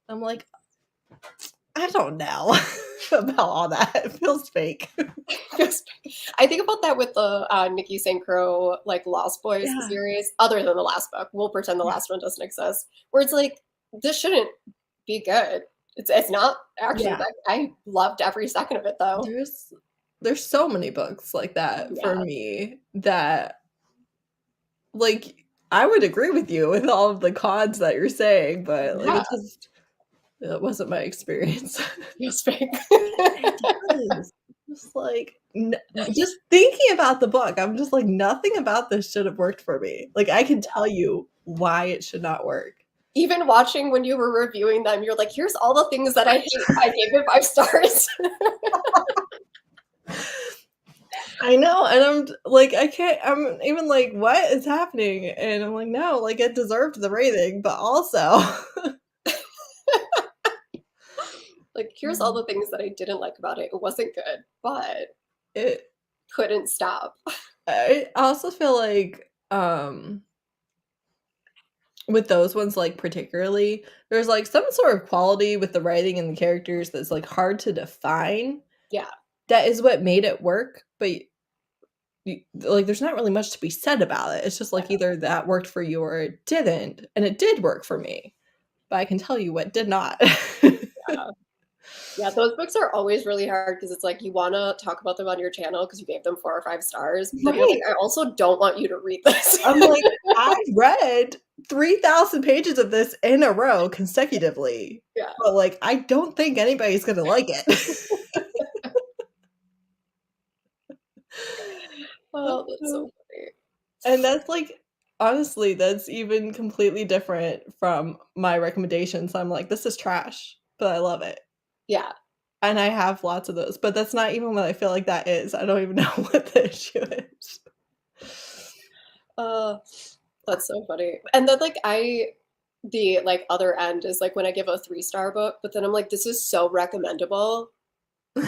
B: I'm like, I don't know about all that. It feels fake.
A: Yes. I think about that with the, Nikki St. Crow, like, Lost Boys
B: Yeah,
A: series, other than the last book. We'll pretend the
B: yeah,
A: last one doesn't exist, where it's like, this shouldn't be good. It's not actually
B: yeah.
A: that I loved every second of it, though.
B: There's there's so many books like that for
A: Yeah.
B: me that, like, I would agree with you with all of the cons that you're saying, but, like,
A: Yeah,
B: it wasn't my experience.
A: feels fake.
B: It does. Just like n just thinking about the book, I'm just like, "Nothing about this should have worked for me." Like, I can tell you why it should not work.
A: Even watching when you were reviewing them, you're like, "Here's all the things that I hate. I gave it 5 stars."
B: I know, and like, I can't I'm even like, "What is happening?" And I'm like, "No, like, it deserved the rating, but also"
A: Like, "Here's all
B: Mm.
A: the things that I didn't like about it. It wasn't good, but
B: It
A: couldn't stop."
B: I also feel like, with those ones, like, particularly, there's, like, some sort of quality with the writing and the characters that's, like, hard to define.
A: Yeah,
B: That is what made it work, but like, there's not really much to be said about it. It's just, like,
A: yeah,
B: either that worked for you or it didn't, and it did work for me, but I can tell you what did not.
A: yeah. Yeah, those books are always really hard because it's like you wanna talk about them on your channel because you gave them 4 or 5 stars, but then you're
B: Right.
A: like, "I also don't want you to read this."
B: I'm like, I read 3,000 pages of this in a row consecutively,
A: Yeah.
B: but, like, I don't think anybody's gonna like it.
A: Oh, that's so funny.
B: And that's, like honestly, that's even completely different from my recommendations. I'm like, "This is trash, but I love it."
A: Yeah.
B: And I have lots of those, but that's not even what I feel like that is. I don't even know what the issue is.
A: Uh, that's so funny. And then, like, the, like, other end is, like, when I give a 3-star book, but then I'm like, "This is so recommendable," but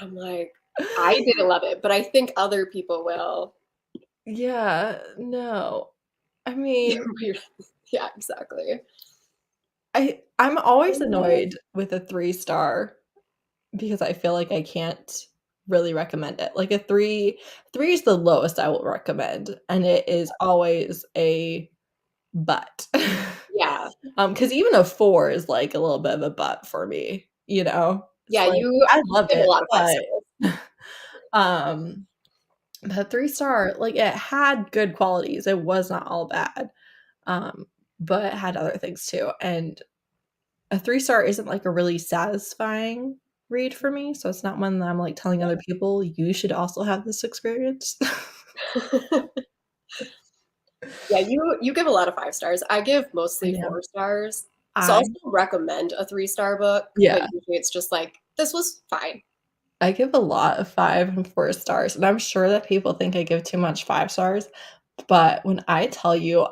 A: I'm like, "I didn't love it, but I think other people will."
B: Yeah, no. I mean,
A: Yeah, exactly.
B: I'm always annoyed with a 3-star because I feel like I can't really recommend it. Like a 3 is the lowest I will recommend, and it is always a but.
A: Yeah.
B: Because even a 4 is, like, a little bit of a but for me, you know? It's
A: Yeah,
B: like,
A: you
B: I loved
A: give a
B: it,
A: lot of 5
B: but,
A: stars.
B: um, but 3-star, like, it had good qualities, it was not all bad, um, but it had other things too, and a 3-star isn't, like, a really satisfying read for me, so it's not one that I'm, like, telling other people, "You should also have this experience."
A: Yeah, you give a lot of 5 stars. I give
B: I
A: mostly
B: know.
A: 4 stars. So I'll
B: I
A: still recommend a 3-star book, but
B: Yeah.
A: usually it's just like, "This was fine."
B: I give a lot of 5 and 4 stars, and I'm sure that people think I give too much 5 stars, but when I tell you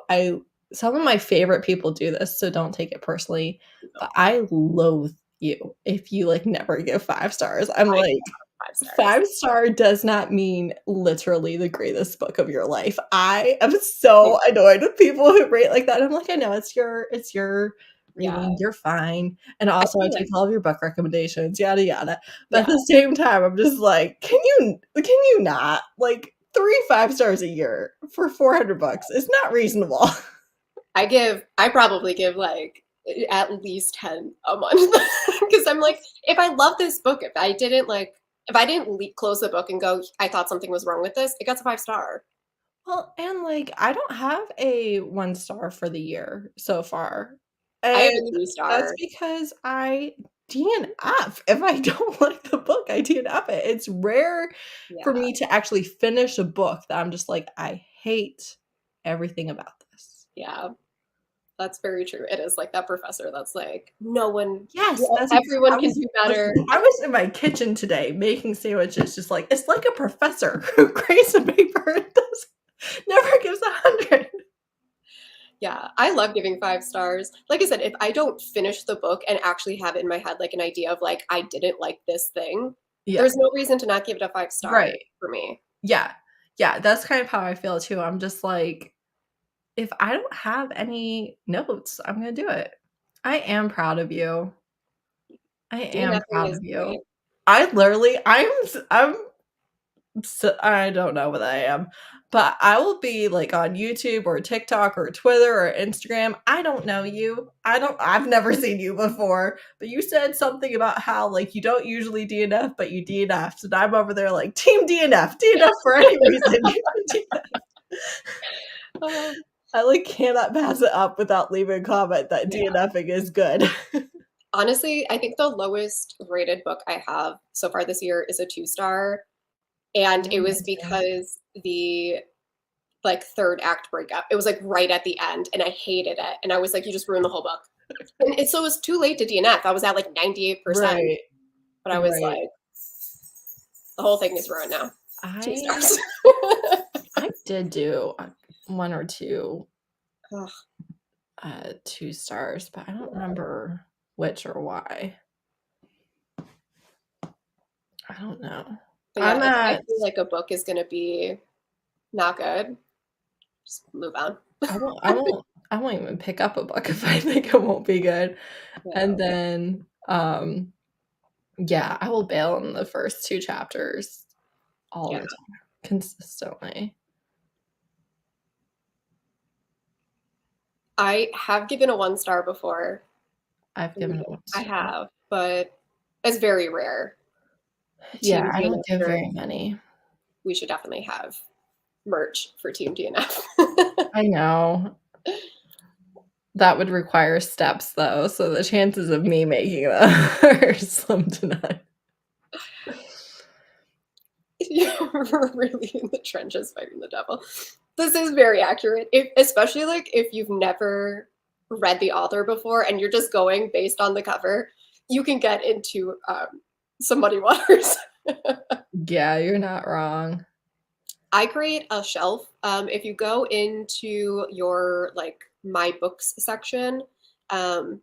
B: some of my favorite people do this, so don't take it personally, but I loathe you if you, like, never give 5 stars. I'm
A: I
B: like,
A: give 5 stars.
B: 5-star does not mean literally the greatest book of your life. I am so annoyed with people who rate like that. I'm like, "I know, it's your
A: Yeah,
B: reading, you're fine, and
A: I
B: also I
A: feel like
B: take all of your book recommendations, yada, yada." But at
A: yeah,
B: the same time, I'm just like, "Can you not?" Like, 3 5 stars a year for 400 bucks is not reasonable.
A: I probably give, like, at least 10 a month because 'cause I'm like, if I love this book, if I didn't close the book and go, "I thought something was wrong with this," it gets a 5 star.
B: Well, and, like, I don't have a 1 star for the year so far.
A: I have a
B: And
A: 2
B: that's
A: star.
B: because I DNF. If I don't like the book, I DNF it. It's rare for
A: Yeah,
B: me to actually finish a book that I'm just like, "I hate everything about this."
A: yeah, that's very true. It is like that professor that's like, "No one
B: Yes,
A: well,
B: that's ex
A: everyone
B: I
A: can
B: was
A: do
B: listen,
A: better."
B: I was in my kitchen today making sandwiches, just like, it's like a professor who grades a paper and does never gives 100.
A: Yeah, I love giving 5 stars. Like I said, if I don't finish the book and actually have in my head, like, an idea of, like, I didn't like this thing,
B: Yeah,
A: there's no reason to not give it a 5 star
B: right.
A: for me.
B: Yeah. Yeah, that's kind of how I feel too. I'm just like, if I don't have any notes, I'm gonna do it. I am proud of you. I am
A: DNFing
B: proud
A: is
B: of you.
A: great.
B: I literally I'm so I don't know what I am, but I will be, like, on YouTube or TikTok or Twitter or Instagram. I don't know you. I've never seen you before, but you said something about how, like, you don't usually DNF, but you DNF'd, and I'm over there like, "Team DNF, DNF for any reason." You can DNF.
A: Um,
B: I, like, cannot pass it up without leaving a comment that
A: yeah.
B: DNFing is good.
A: Honestly, I think the lowest rated book I have so far this year is a 2 star, and
B: Oh,
A: it was
B: mine too.
A: because the, like, 3rd act breakup. It was, like, right at the end, and I hated it, and I was like, "You just ruined the whole book." And it so it was too late to DNF. I was at, like, 98%,
B: Right,
A: but I was
B: right.
A: like, "The whole thing is ruined now." 2
B: I
A: stars.
B: I did do, 1 or 2,
A: Ugh,
B: 2 stars, but I don't
A: yeah.
B: remember which or why. I don't know.
A: But yeah,
B: I'm
A: if I
B: at
A: feel like a book is gonna be not good, just move on.
B: I won't even pick up a book if I think it won't be good, and
A: Yeah,
B: then, yeah, I will bail on the first 2 chapters all
A: yeah.
B: the time, consistently.
A: I have given a 1 star before.
B: I've given it 1
A: I
B: star.
A: have, but it's very rare.
B: Yeah,
A: Team
B: I don't
A: DNF
B: give
A: shirts,
B: very many.
A: we should definitely have merch for Team DNF.
B: I know. That would require steps, though, so the chances of me making that are slim to none.
A: You're really in the trenches fighting the devil. This is very accurate, if especially, like, if you've never read the author before and you're just going based on the cover, you can get into, some muddy waters.
B: Yeah, you're not wrong.
A: I create a shelf. If you go into your like my books section,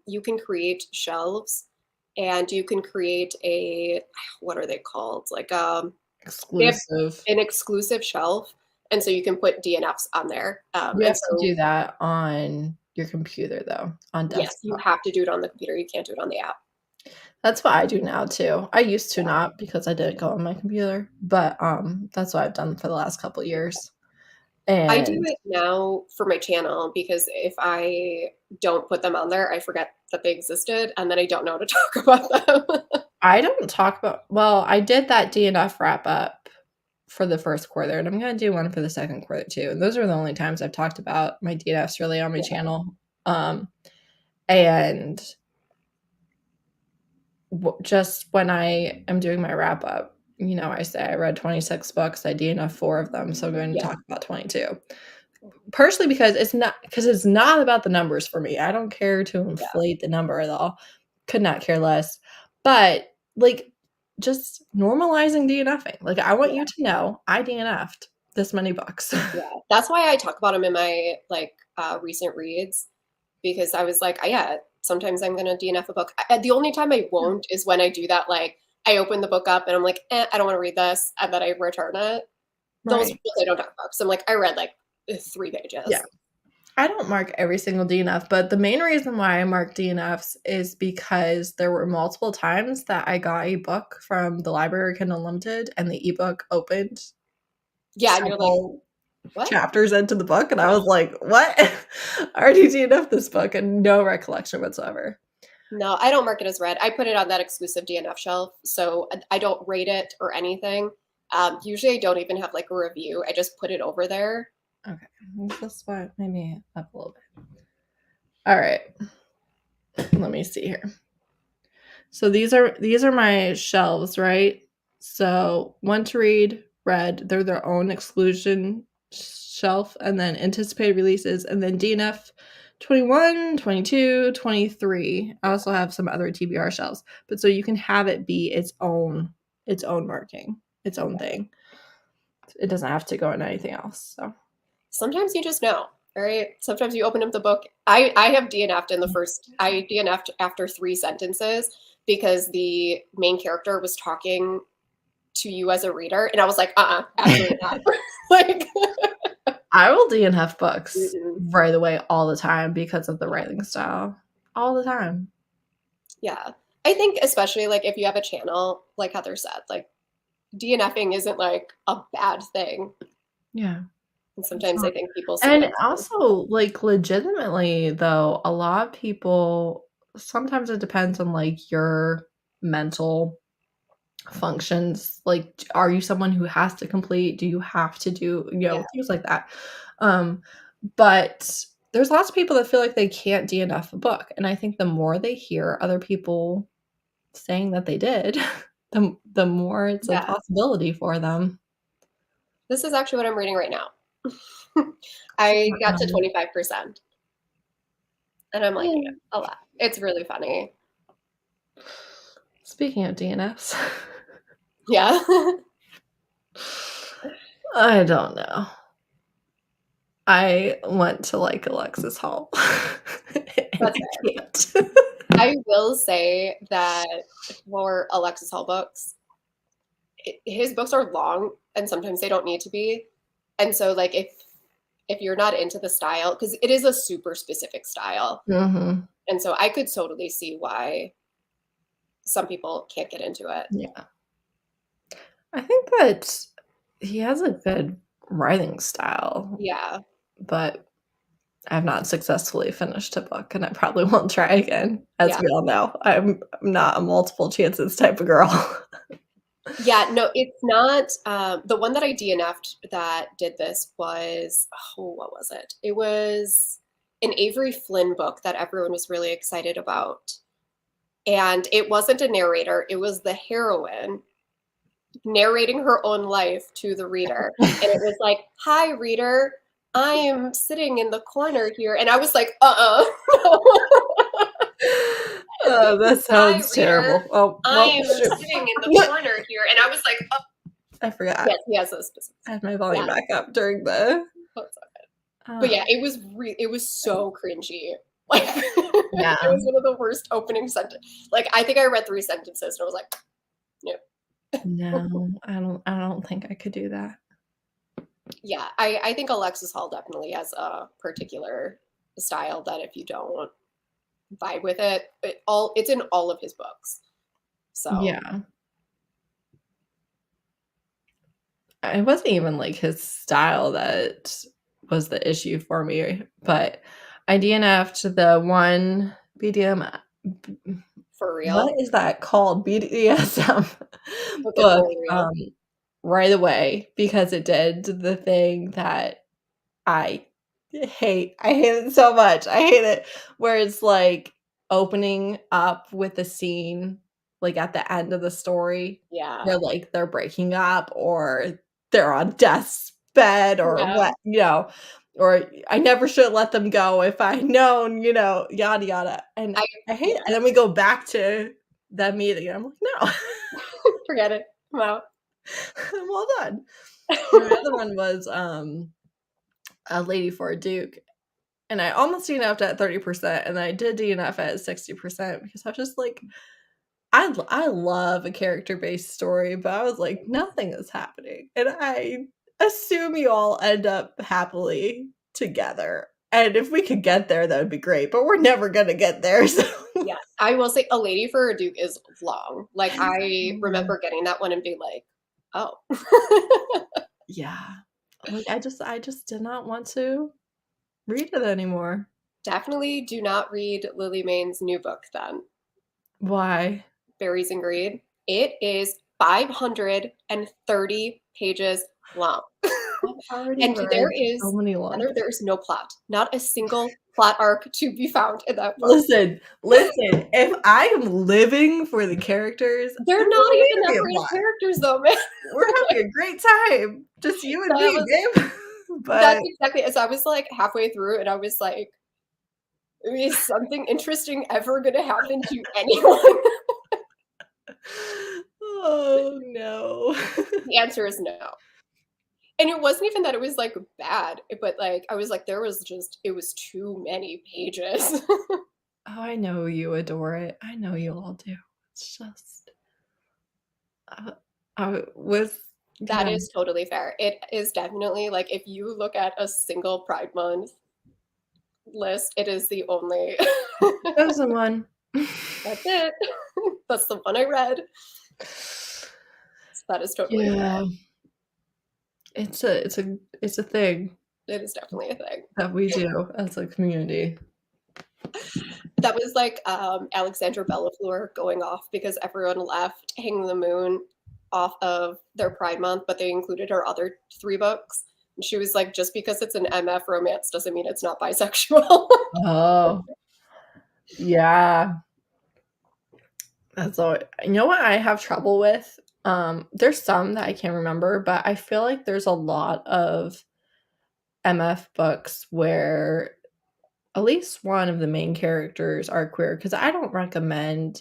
A: you can create shelves, and you can create a what are they called? Like they have
B: Exclusive.
A: an exclusive shelf, and so you can put DNFs on there.
B: You
A: And
B: have to
A: so
B: do that on your computer, though, on
A: yes, you
B: desktop.
A: have to do it on the computer. You can't do it on the app.
B: That's what I do now too. I used to
A: Yeah.
B: not because I didn't go on my computer, but, that's what I've done for the last couple years,
A: I do
B: and
A: it now for my channel because if I don't put them on there, I forget that they existed, and then I don't know how to talk about them.
B: I don't talk about well, I did that DNF wrap up for the 1st quarter, and I'm gonna do one for the 2nd quarter too, and those are the only times I've talked about my DNFs really on my
A: Yeah.
B: channel, and just when I am doing my wrap up, I say I read 26 books, I DNF 4 of them, so I'm going to
A: Yeah.
B: talk about 22. Partially because it's not about the numbers for me. I don't care to
A: Yeah.
B: inflate the number at all. Could not care less. But, like, just normalizing DNFing. Like, I want
A: Yeah.
B: you to know I DNF'd this many books.
A: Yeah. That's why I talk about them in my, like, recent reads because I was like, yeah, sometimes I'm gonna DNF a book." The only time I won't is when I do that, like, I open the book up and I'm like, I don't wanna read this," and then I return it. Those
B: Right.
A: books I don't talk about 'cause I'm like, "I read, like, 3
B: Yeah.
A: pages."
B: I don't mark every single DNF, but the main reason why I mark DNFs is because there were multiple times that I got a book from the library Kindle Unlimited and the ebook opened
A: Yeah, and you're like,
B: several
A: "What?"
B: chapters into the book, and I was like, "What? I already DNF'd this book," and no recollection whatsoever.
A: No, I don't mark it as read. I put it on that exclusive DNF shelf, so I don't rate it or anything. Usually I don't even have, like, a review. I just put it over there.
B: Okay, this what maybe up a little bit. Alright. Let me see here. So these are my shelves, right? So Want to Read, Read, they're their own exclusion shelf, and then anticipated releases, and then DNF 21, 22, 23. I also have some other TBR shelves. But so you can have it be its own marking, its own thing. It doesn't have to go in anything else. So
A: Sometimes you just know, right? Sometimes you open up the book. I have DNF'd in the first, I DNF'd after 3 sentences because the main character was talking to you as a reader, and I was like, absolutely not. Like,
B: I will DNF books
A: mm-mm.
B: right away all the time because of the writing style. All the time.
A: Yeah. I think especially like if you have a channel, like Heather said, like DNFing isn't like a bad thing.
B: Yeah.
A: And
B: It's
A: sometimes I
B: not.
A: think people see it
B: And
A: as
B: also, like, legitimately, though, a lot of people, sometimes it depends on, like, your mental functions. Like, are you someone who has to complete? Do you have to do,
A: yeah,
B: things like that? Um, but there's lots of people that feel like they can't DNF a book. And I think the more they hear other people saying that they did, the more it's a
A: yeah.
B: possibility for them.
A: This is actually what I'm reading right now. I got to 25% and I'm liking it a lot. It's really funny.
B: Speaking of DNFs,
A: Yeah.
B: I don't know. I went to like Alexis Hall. And
A: That's
B: I
A: fair.
B: can't.
A: I will say that for Alexis Hall books, his books are long and sometimes they don't need to be. And so like if you're not into the style, because it is a super specific style.
B: Mhm.
A: And so I could totally see why some people can't get into it.
B: Yeah. I think that he has a good writing style,
A: Yeah.
B: but I've not successfully finished a book, and I probably won't try again. As
A: Yeah.
B: we all know, I'm not a multiple chances type of girl.
A: Yeah, no, it's not. The one that I DNF'd that did this was, oh, what was it? It was an Avery Flynn book that everyone was really excited about. And it wasn't a narrator, it was the heroine narrating her own life to the reader. And it was like, hi, reader, I am sitting in the corner here. And I was like,
B: Oh, that
A: hi,
B: sounds
A: reader,
B: terrible. Oh,
A: I
B: well,
A: am
B: shoot.
A: sitting in the corner here. And I was like, oh,
B: I forgot.
A: yes, he has those specifics.
B: I had my volume
A: Yeah.
B: back up during the
A: But
B: uh,
A: yeah, it was so cringy. Like it
B: yeah.
A: was one of the worst opening sentence. Like I think I read 3 sentences and I was like, nope.
B: No, I don't think I could do that.
A: Yeah, I think Alexis Hall definitely has a particular style that if you don't vibe with it, it's in all of his books. So
B: Yeah. It wasn't even, like, his style that was the issue for me, but I DNF'd the one BDM
A: for
B: what
A: real,
B: is that called? BDSM
A: look at
B: book,
A: totally real.
B: right away because it did the thing that I hate. I hate it so much. I hate it where it's, like, opening up with a scene, like, at the end of the story
A: Yeah.
B: where, like, they're breaking up or they're on death's bed or
A: Yeah.
B: what, or I never should let them go if I'd known, yada, yada, and
A: I
B: I hate it,
A: yeah,
B: and then we go back to them meeting, and I'm like, "No,
A: forget it. I'm out.
B: I'm all done." And the other one was, A Lady for a Duke. And I almost DNF'd at 30%, and I did DNF at 60% because I was just like, I love a character-based story, but I was like, "Nothing is happening," and I assume you all end up happily together, and if we could get there, that would be great, but we're never gonna get there, so
A: Yeah, I will say A Lady for a Duke is long. Like, I
B: Mm.
A: remember getting that one and being like, "Oh."
B: Yeah. Like, I just did not want to read it anymore.
A: Definitely do not read Lily Mayne's new book then,
B: Why?
A: Berries and Greed. It is 530 pages long.
B: already
A: And
B: read so many long.
A: there is no plot. Not a single plot arc to be found in that book.
B: Listen. If I am living for the characters,
A: They're
B: there's
A: not
B: no need
A: even
B: to be
A: that
B: a
A: great
B: plot.
A: characters though, man.
B: We're having a great time. Just you and
A: That
B: me,
A: was
B: babe. But
A: that's exactly as I was, like, halfway through and I was like, "Is something interesting ever gonna happen to anyone?"
B: oh no.
A: The answer is no. And it wasn't even that it was, like, bad, but, like, I was like, there was just it was too many pages.
B: Oh, I know you adore it. I know you all do. It's just uh, with
A: That is totally fair. It is definitely, like, if you look at a single Pride Month list, it is the only
B: chosen one.
A: That's it. That's the one I read. That is totally fair.
B: Yeah. It's a thing
A: It is definitely a thing.
B: that we do as a community.
A: That was like, Alexandra Bellafleur going off because everyone left Hanging the Moon off of their Pride Month, but they included her other 3 books. And she was like, "Just because it's an MF romance doesn't mean it's not bisexual."
B: Oh. Yeah. That's all. You know what I have trouble with? There's some that I can't remember, but I feel like there's a lot of MF books where at least one of the main characters are queer, because I don't recommend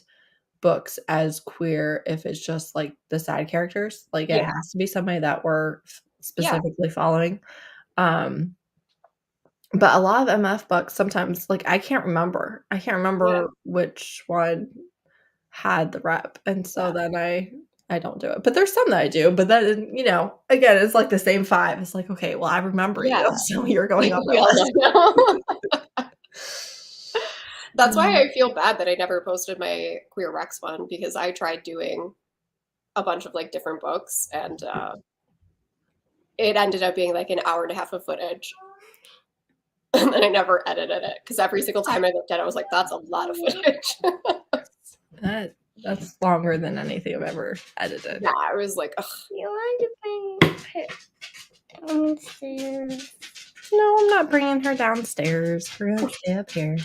B: books as queer if it's just like the side characters. Like it
A: Yeah.
B: has to be somebody that we're
A: Yeah.
B: specifically following. But a lot of MF books sometimes, like I can't remember
A: Yeah.
B: which one had the rep, and so
A: Yeah.
B: then I don't do it. But there's some that I do, but then, again, it's like the same 5. It's like, okay, well, I remember you,
A: Yeah.
B: so you're going on
A: We
B: my
A: all
B: list.
A: know. That's why I feel bad that I never posted my Queer Rex one because I tried doing a bunch of, like, different books and, it ended up being, like, an hour and a half of footage. And then I never edited it because every single time I looked at it, I was like, "That's a lot of footage."
B: That's longer than anything I've ever edited.
A: Yeah, I was like, "Ugh."
C: You want to bring her downstairs?
B: No, I'm not bringing her downstairs. We're gonna stay up here.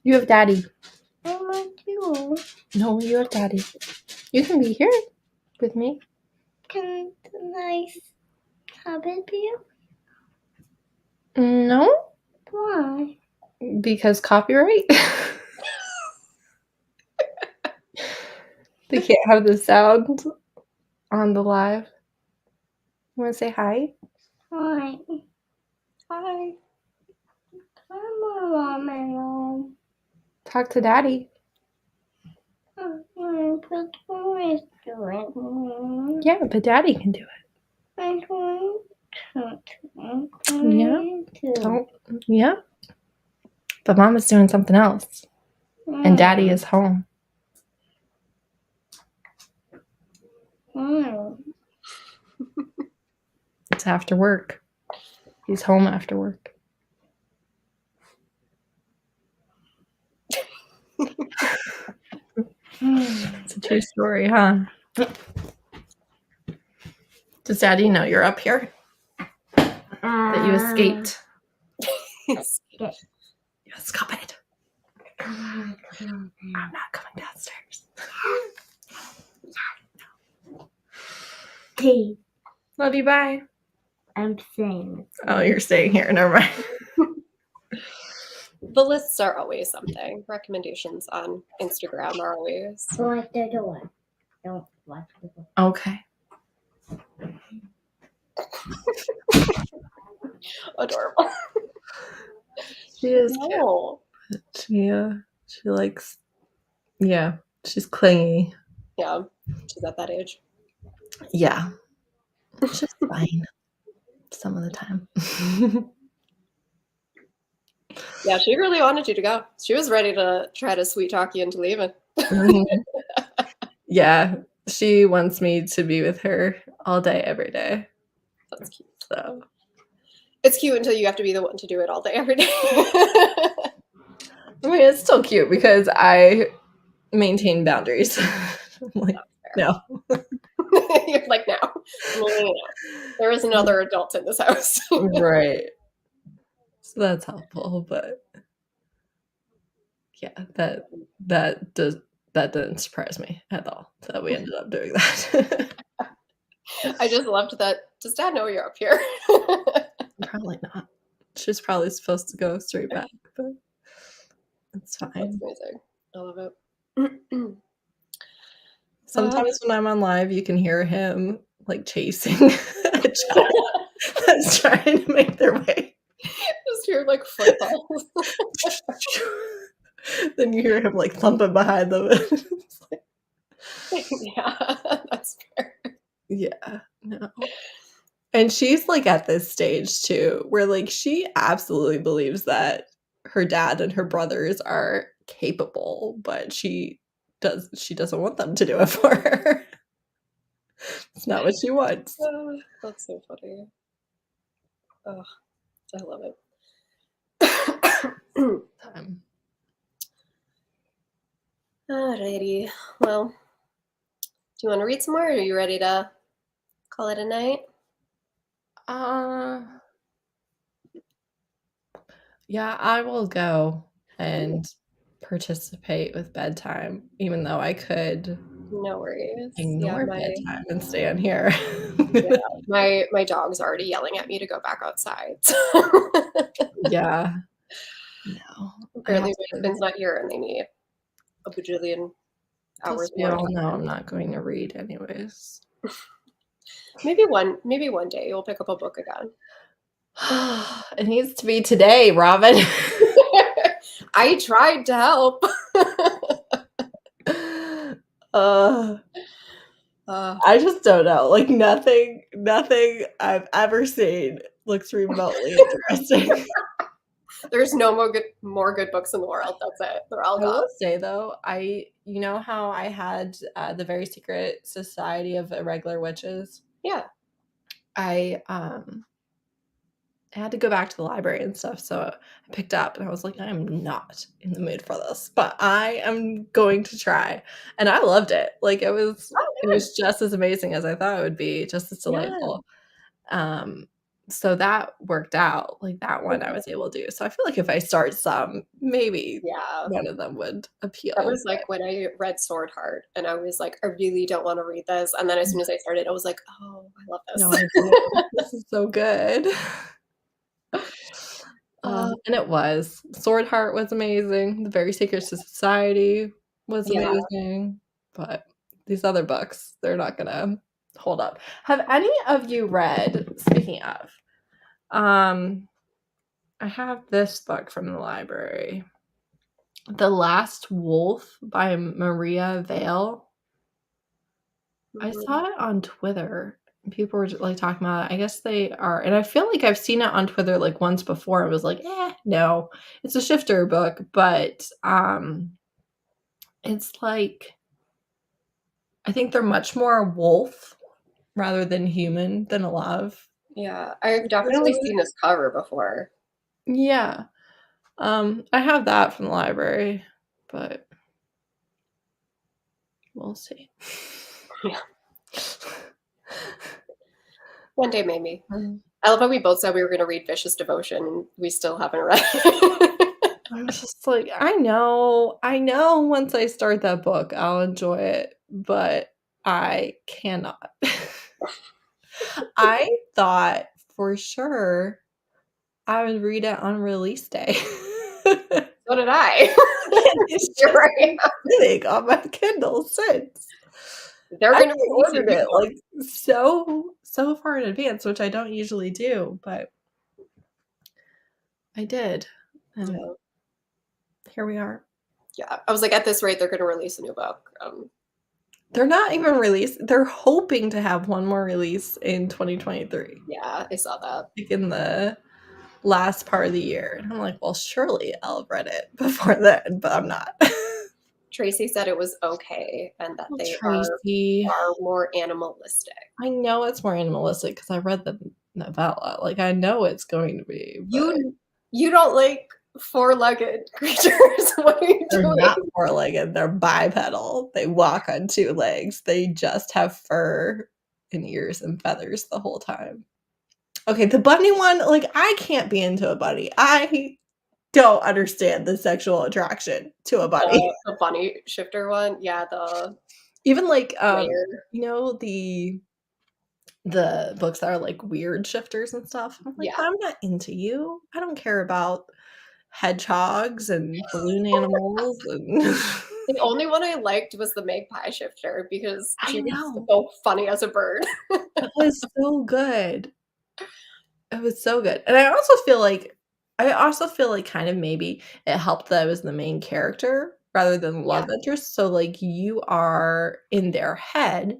B: You have daddy.
C: I want you.
B: No, you have daddy. You can be here with me.
C: Can I have it be?
B: No,
C: Why?
B: because copyright. They can't have the sound on the live. You want to say hi?
C: Why?
A: Hi.
C: Come on, Mom.
B: Talk to daddy.
C: I'm going to put toys to it.
B: Yeah, but daddy can do it.
C: I'm going to.
B: Yeah. Don't. Yeah. But mama's doing something else, and daddy is home. It's after work. He's home after work. It's a true story, huh? Does daddy know you're up here? That you escaped?
A: Yes.
B: Yes, stop it. I'm not coming downstairs.
C: Hey,
B: Love you, bye.
C: I'm saying.
B: Oh, you're staying here. Never mind.
A: The lists are always something. Recommendations on Instagram are always.
C: Lock the door. Don't lock the door.
B: Okay.
A: Adorable.
B: She is
A: No.
B: cute. She likes, yeah, she's clingy.
A: Yeah, she's at that age.
B: Yeah. She's fine some of the time.
A: Yeah, she really wanted you to go. She was ready to try to sweet talk you into leaving.
B: Yeah, she wants me to be with her all day, every day.
A: That's cute.
B: So
A: It's cute until you have to be the one to do it all day, every day.
B: I mean, it's still cute because I maintain boundaries. I'm like, No.
A: You're like, no. No. There is another adult in this house.
B: Right. So that's helpful, but yeah, that didn't surprise me at all that we ended up doing that.
A: I just loved that. Does Dad know you're up here?
B: Probably not. She's probably supposed to go straight back, but it's
A: That's
B: fine.
A: amazing. I love it.
B: Sometimes when I'm on live, you can hear him like chasing a child that's trying to make their way.
A: Just hear like footballs.
B: Then you hear him like thumping behind them. It's like,
A: Yeah, that's fair.
B: yeah, no. And she's like at this stage too, where like she absolutely believes that her dad and her brothers are capable, but she doesn't want them to do it for her. It's not what she wants.
A: That's so funny. Oh, I love it. Alrighty. Well, do you want to read some more, or are you ready to call it a night?
B: Yeah, I will go and participate with bedtime, even though I could
A: No worries.
B: ignore bedtime and stay on here.
A: Yeah, my dog's already yelling at me to go back outside.
B: Yeah. No.
A: Apparently my husband's not here and they need a bajillion hours
B: We
A: more.
B: all know I'm not going to read anyways.
A: Maybe one day you'll pick up a book again.
B: It needs to be today, Robin.
A: I tried to help.
B: I just don't know. Like nothing I've ever seen looks remotely interesting.
A: There's no more good books in the world. That's it. They're all
B: I
A: gone.
B: will say though, you know how I had the Very Secret Society of Irregular Witches?
A: Yeah.
B: I had to go back to the library and stuff, so I picked up and I was like, I am not in the mood for this, but I am going to try. And I loved it. Like it was just as amazing as I thought it would be, just as delightful. So that worked out. Like that one I was able to do. So I feel like if I start some, maybe one of them would appeal.
A: That was like when I read Sword Heart and I was like, I really don't want to read this. And then as soon as I started, I was like, oh, I love this.
B: No, I did. This is so good. And it was. Sword Heart was amazing. The Very Secret Society was amazing. But these other books, they're not gonna hold up. Have any of you read, speaking of, I have this book from the library. The Last Wolf by Maria Vale. I saw it on Twitter. People were like talking about it. I guess they are, and I feel like I've seen it on Twitter like once before. I was like, no, it's a shifter book, but it's like I think they're much more wolf rather than human than a lot of.
A: Yeah, I've definitely seen this cover before.
B: Yeah, I have that from the library, but we'll see.
A: Yeah. One day, maybe. I love how we both said we were going to read Vicious Devotion. We still haven't read it.
B: I was just like, I know once I start that book, I'll enjoy it, but I cannot. I thought for sure I would read it on release day.
A: So did I.
B: It's just sitting on my Kindle since.
A: They're going to
B: order it like so far in advance, which I don't usually do, but I did. And here we are.
A: Yeah, I was like, at this rate, they're going to release a new book.
B: They're not even released. They're hoping to have one more release in 2023.
A: Yeah, I saw that.
B: Like in the last part of the year. And I'm like, well, surely I'll have read it before then, but I'm not.
A: Tracy said it was okay and that they are more animalistic.
B: I know it's more animalistic because I read the novella. Like I know it's going to be.
A: You don't like four-legged creatures. What are you
B: They're
A: doing?
B: not four-legged, they're bipedal. They walk on two legs. They just have fur and ears and feathers the whole time. Okay, the bunny one, like, I can't be into a bunny. I don't understand the sexual attraction to a bunny.
A: The bunny shifter one? Yeah, the
B: Even, like,
A: layer.
B: you know, the books that are, like, weird shifters and stuff? I'm like,
A: Yeah.
B: "I'm not into you. I don't care about hedgehogs and balloon animals and"
A: The only one I liked was the magpie shifter because
B: I
A: she was
B: know.
A: so funny as a bird.
B: It was so good. It was so good, and I also feel like kind of maybe it helped that I was the main character rather than
A: Yeah,
B: love interest, so, like, you are in their head,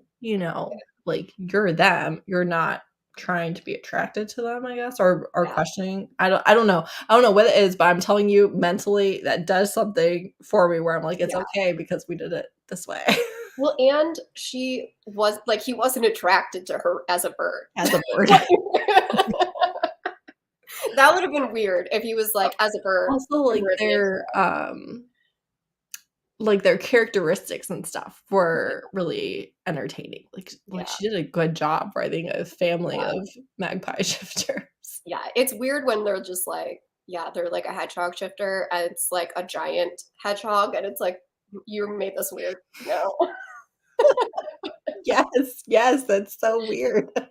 B: like, you're them, you're not trying to be attracted to them, I guess, or
A: yeah,
B: questioning. I don't know. I don't know what it is, but I'm telling you, mentally, that does something for me where I'm like, "It's
A: yeah.
B: okay because we did it this way."
A: Well, and she was like, he wasn't attracted to her as a bird.
B: As a bird.
A: That would have been weird if he was like, as a bird,
B: Also, like,
A: Meridian.
B: their characteristics and stuff were really entertaining. Like,
A: Yeah,
B: she did a good job writing a family
A: yeah,
B: of magpie shifters.
A: yeah. It's weird when they're just like, yeah, they're like a hedgehog shifter, and it's like a giant hedgehog, and it's like, you made this weird. No.
B: Yes, yes, that's so weird. I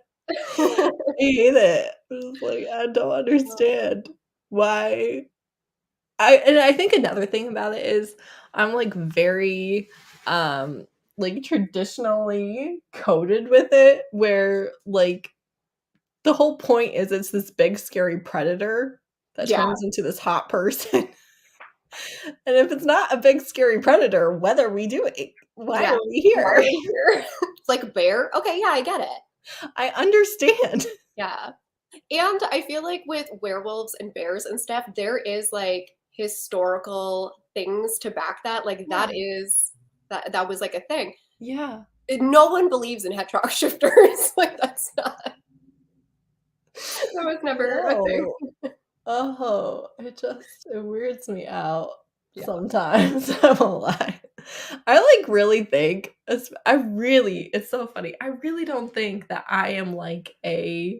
B: hate it. I was like, I don't understand why. I think another thing about it is I'm, like, very, like, traditionally coded with it where, like, the whole point is it's this big scary predator that
A: Yeah,
B: turns into this hot person. And if it's not a big scary predator, what are we doing? Why
A: yeah.
B: are we
A: Why are
B: here?
A: you here? It's like a bear? Okay, yeah, I get it.
B: I understand.
A: Yeah. And I feel like with werewolves and bears and stuff, there is like historical things to back that. Like
B: Yeah,
A: that was like a thing.
B: yeah.
A: No one believes in hedgehog shifters. Like that was never a thing.
B: No. Oh, it weirds me out
A: Yeah.
B: sometimes, I won't lie. I, like, really think it's so funny. I really don't think that I am, like, a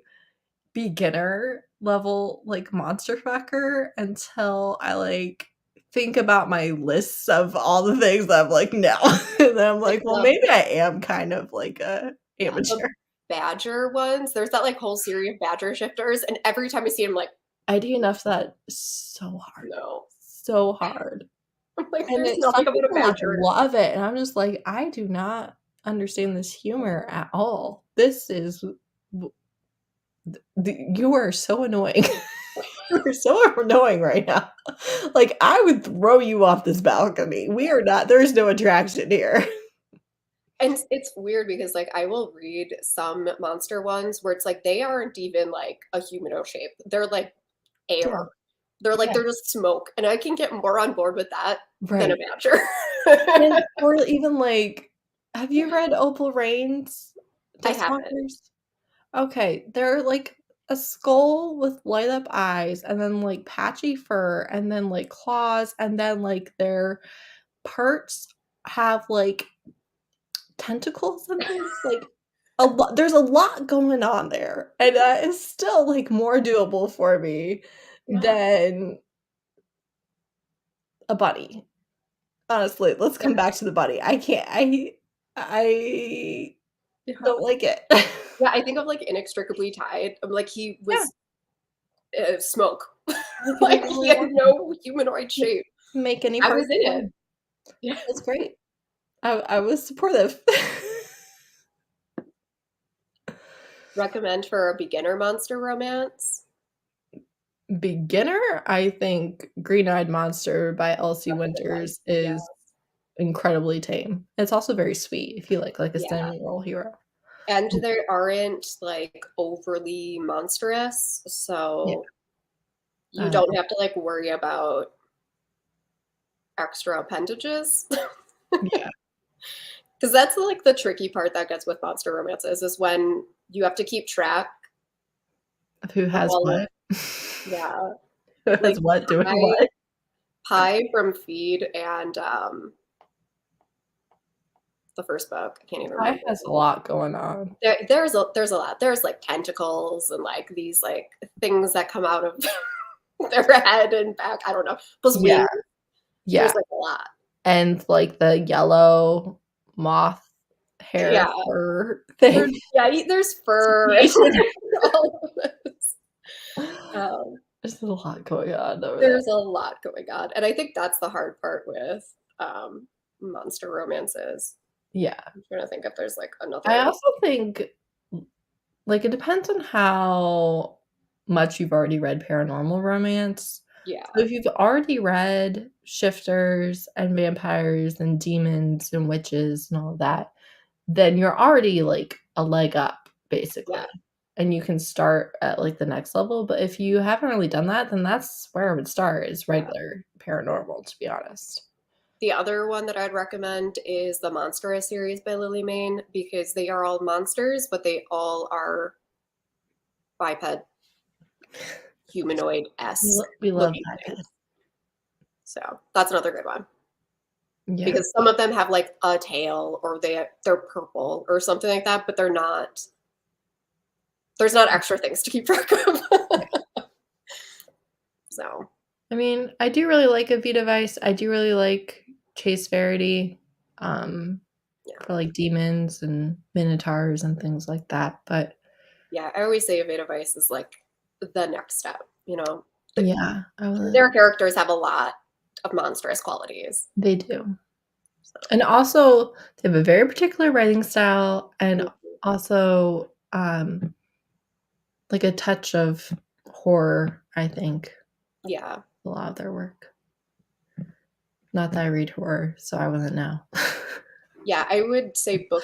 B: beginner level, like, monster fucker until I, like, think about my lists of all the things that I'm like, "No." And then I'm
A: Like
B: like, "Well, maybe I am kind of like a
A: the
B: amateur."
A: badger ones. There's that like whole series of badger shifters, and every time I see them, like,
B: ID enough that so hard.
A: no.
B: So hard.
A: I'm like,
B: And
A: there's
B: some
A: nothing about a
B: people, like,
A: badger.
B: love it, and I'm just like, "I do not understand this humor at all. This is w you are so annoying." You are so annoying right now. Like, I would throw you off this balcony. There's no attraction here.
A: And it's weird because, like, I will read some monster ones where it's like they aren't even like a humanoid shape. They're like
B: Yeah,
A: air.
B: yeah,
A: They're just smoke, and I can get more on board with that than a
B: right.
A: badger.
B: And or even, like, have you read Opal Rain's
A: I haven't.
B: Dustwalkers? Okay, they're like a skull with light up eyes and then, like, patchy fur and then, like, claws and then, like, their parts have, like, tentacles and things, like, there's a lot going on there, and that is still, like, more doable for me
A: Yeah.
B: than a bunny. Honestly, let's come back to the bunny. I can't I
A: Yeah.
B: don't like it.
A: Yeah, I think of like Inextricably Tied. I'm like he
B: Yeah,
A: was smoke.
B: you can do
A: Like
B: whatever
A: he
B: you
A: had
B: want.
A: no humanoid
B: M
A: shape.
B: Make any
A: I
B: parts
A: was
B: you
A: in it.
B: want.
A: Yeah.
B: It's great. I was supportive.
A: Recommend for a beginner monster romance.
B: Beginner, I think Green-Eyed Monster by Elsie
A: That's a good one.
B: Winters
A: Yeah.
B: is incredibly tame. It's also very sweet if you like a
A: Yeah.
B: cinnamon roll hero.
A: And they aren't like overly monstrous,
B: Yeah,
A: so you
B: uh,
A: don't have to like worry about extra appendages.
B: yeah,
A: Because that's like the tricky part that gets with monster romances is when you have to keep track
B: who
A: of
B: has
A: all of,
B: what?
A: yeah.
B: Who
A: Like
B: has what doing
A: I
B: what?
A: Pi from Feed and the first book. I can't even
B: Pi
A: remember.
B: has a lot going on.
A: There's a lot. There's like tentacles and like these like things that come out of their head and back. I don't know. Plus
B: Yeah.
A: wings.
B: Yeah.
A: There's like a lot.
B: And like the yellow moth hair
A: Yeah.
B: fur thing.
A: There's fur. All of this.
B: There's a lot going on over
A: There's a lot going on. And I think that's the hard part with monster romances.
B: Yeah.
A: I'm trying to think if there's like another.
B: I also think like it depends on how much you've already read paranormal romance.
A: Yeah.
B: So if you've already read shifters and vampires and demons and witches and all of that, then you're already like a leg up, basically.
A: Yeah.
B: And you can start at like the next level. But if you haven't really done that, then that's where I would start is regular paranormal, to be honest.
A: The other one that I'd recommend is the Monstera series by Lily Mayne because they are all monsters, but they all are biped, humanoid-esque.
B: We love
A: looking
B: that.
A: things. So that's another good one.
B: Yeah.
A: Because some of them have like a tail or they're purple or something like that, but they're not. There's not extra things to keep track of. So,
B: I mean, I do really like Evita Vice. I do really like Chase Verity for like demons and minotaurs and things like that. But
A: yeah, I always say Evita Vice is like the next step, you know.
B: Yeah.
A: Their characters have a lot of monstrous qualities.
B: They do. So. And also they have a very particular writing style and also like a touch of horror, I think.
A: Yeah.
B: A lot of their work. Not that I read horror, so I wouldn't know.
A: Yeah, I would say book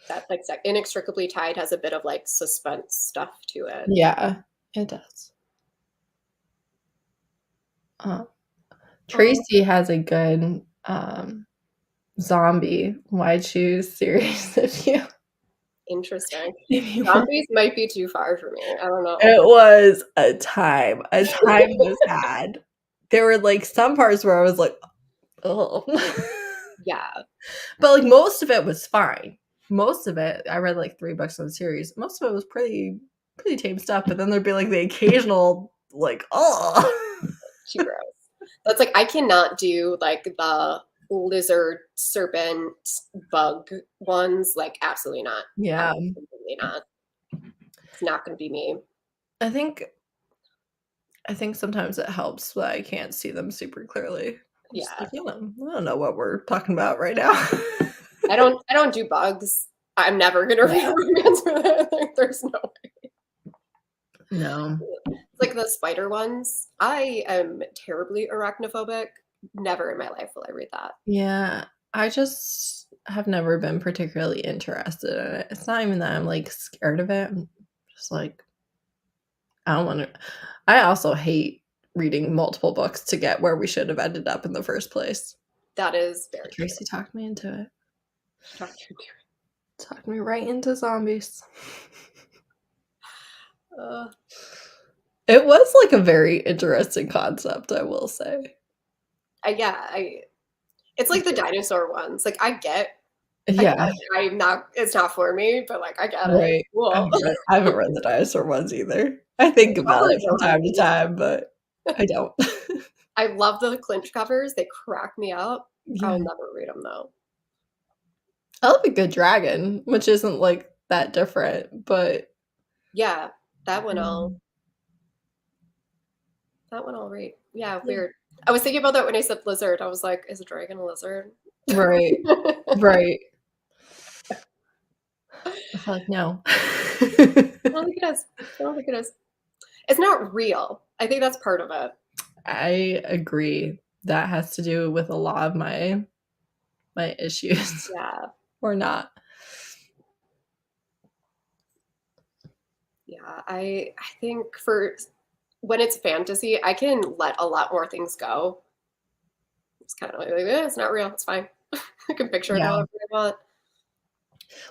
A: that like Inextricably Tied has a bit of like suspense stuff to it.
B: Yeah, it does. Tracy has a good zombie Why Choose series if you
A: Interesting. Zombies might be too far for me. I don't know.
B: It was a time. A time was had. There were like some parts where I was like, oh.
A: Yeah.
B: But like most of it was fine. Most of it, I read like 3 books on the series. Most of it was pretty tame stuff. But then there'd be like the occasional like, oh.
A: She gross. That's like I cannot do like the lizard, serpent, bug ones. Like absolutely not.
B: Yeah.
A: Absolutely not. It's not going to be me.
B: I think sometimes it helps that I can't see them super clearly.
A: Yeah.
B: Like, I don't know what we're talking about right now.
A: I don't do bugs. I'm never gonna read a romance for that. Like, there's no way.
B: No.
A: It's like the spider ones. I am terribly arachnophobic. Never in my life will I read that.
B: Yeah. I just have never been particularly interested in it. It's not even that I'm like scared of it. I'm just like, I don't want to. I also hate reading multiple books to get where we should have ended up in the first place.
A: That is very
B: Tracy talked me into it.
A: Talked
B: me right into zombies. It was like a very interesting concept, I will say.
A: It's like the dinosaur ones. Like I get.
B: Yeah.
A: It's not for me, but like I get
B: right.
A: it. Cool.
B: I haven't read the dinosaur ones either. I think about it from time to time, but I don't.
A: I love the clinch covers. They crack me up.
B: Yeah.
A: I'll never read them though.
B: I love a good dragon, which isn't like that different, but
A: yeah, that one I'll read. Yeah, weird. I was thinking about that when I said lizard. I was like, is a dragon a lizard?
B: Right. Right. I feel like no.
A: I don't think it is. It's not real. I think that's part of it.
B: I agree. That has to do with a lot of my issues.
A: Yeah.
B: Or not.
A: Yeah, I think for when it's fantasy, I can let a lot more things go. It's kind of like it's not real. It's fine. I can picture it however I want.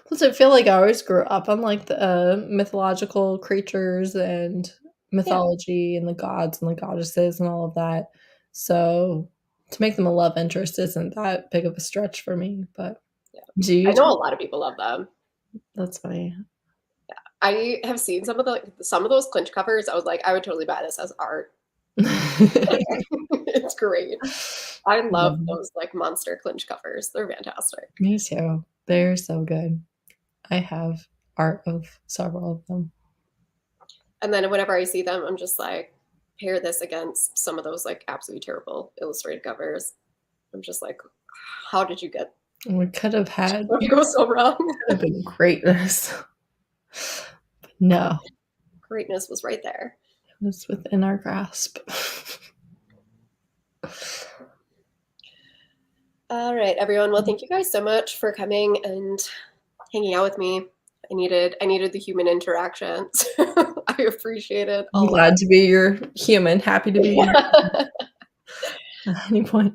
B: Plus, I feel like I always grew up on like the mythological creatures and mythology and the gods and the goddesses and all of that. So To make them a love interest isn't that big of a stretch for me, but
A: Yeah.
B: do you?
A: I know a lot of people love them.
B: That's funny.
A: I have seen some of those clinch covers. I was like, I would totally buy this as art. It's great. I love those like monster clinch covers. They're fantastic.
B: Me too. They're so good. I have art of several of them.
A: And then whenever I see them, I'm just like, pair this against some of those like absolutely terrible illustrated covers. I'm just like, how did you get?
B: We could have had
A: What go so wrong?
B: could have been greatness. But no,
A: Greatness was right there.
B: it was within our grasp.
A: All right, everyone. Well, thank you guys so much for coming and hanging out with me. I needed the human interaction. So I appreciate it a
B: I'm
A: lot.
B: glad to be your human. Happy to be your at any point.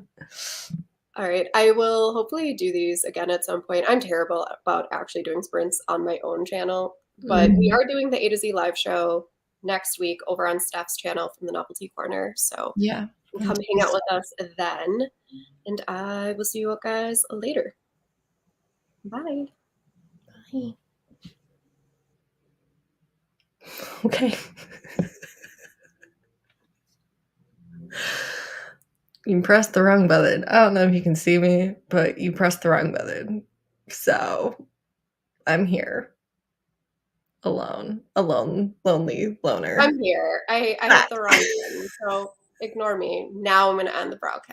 A: All right. I will hopefully do these again at some point. I'm terrible about actually doing sprints on my own channel, but we are doing the A to Z live show next week over on Steph's channel from the Novelty Corner. So
B: Yeah.
A: come hang out with us then. And I will see you guys later. Bye.
B: Bye. Okay. You pressed the wrong button. I don't know if you can see me, but you pressed the wrong button. So I'm here. Alone. Lonely loner.
A: I'm here. I hit the wrong button, so ignore me. Now I'm going to end the broadcast.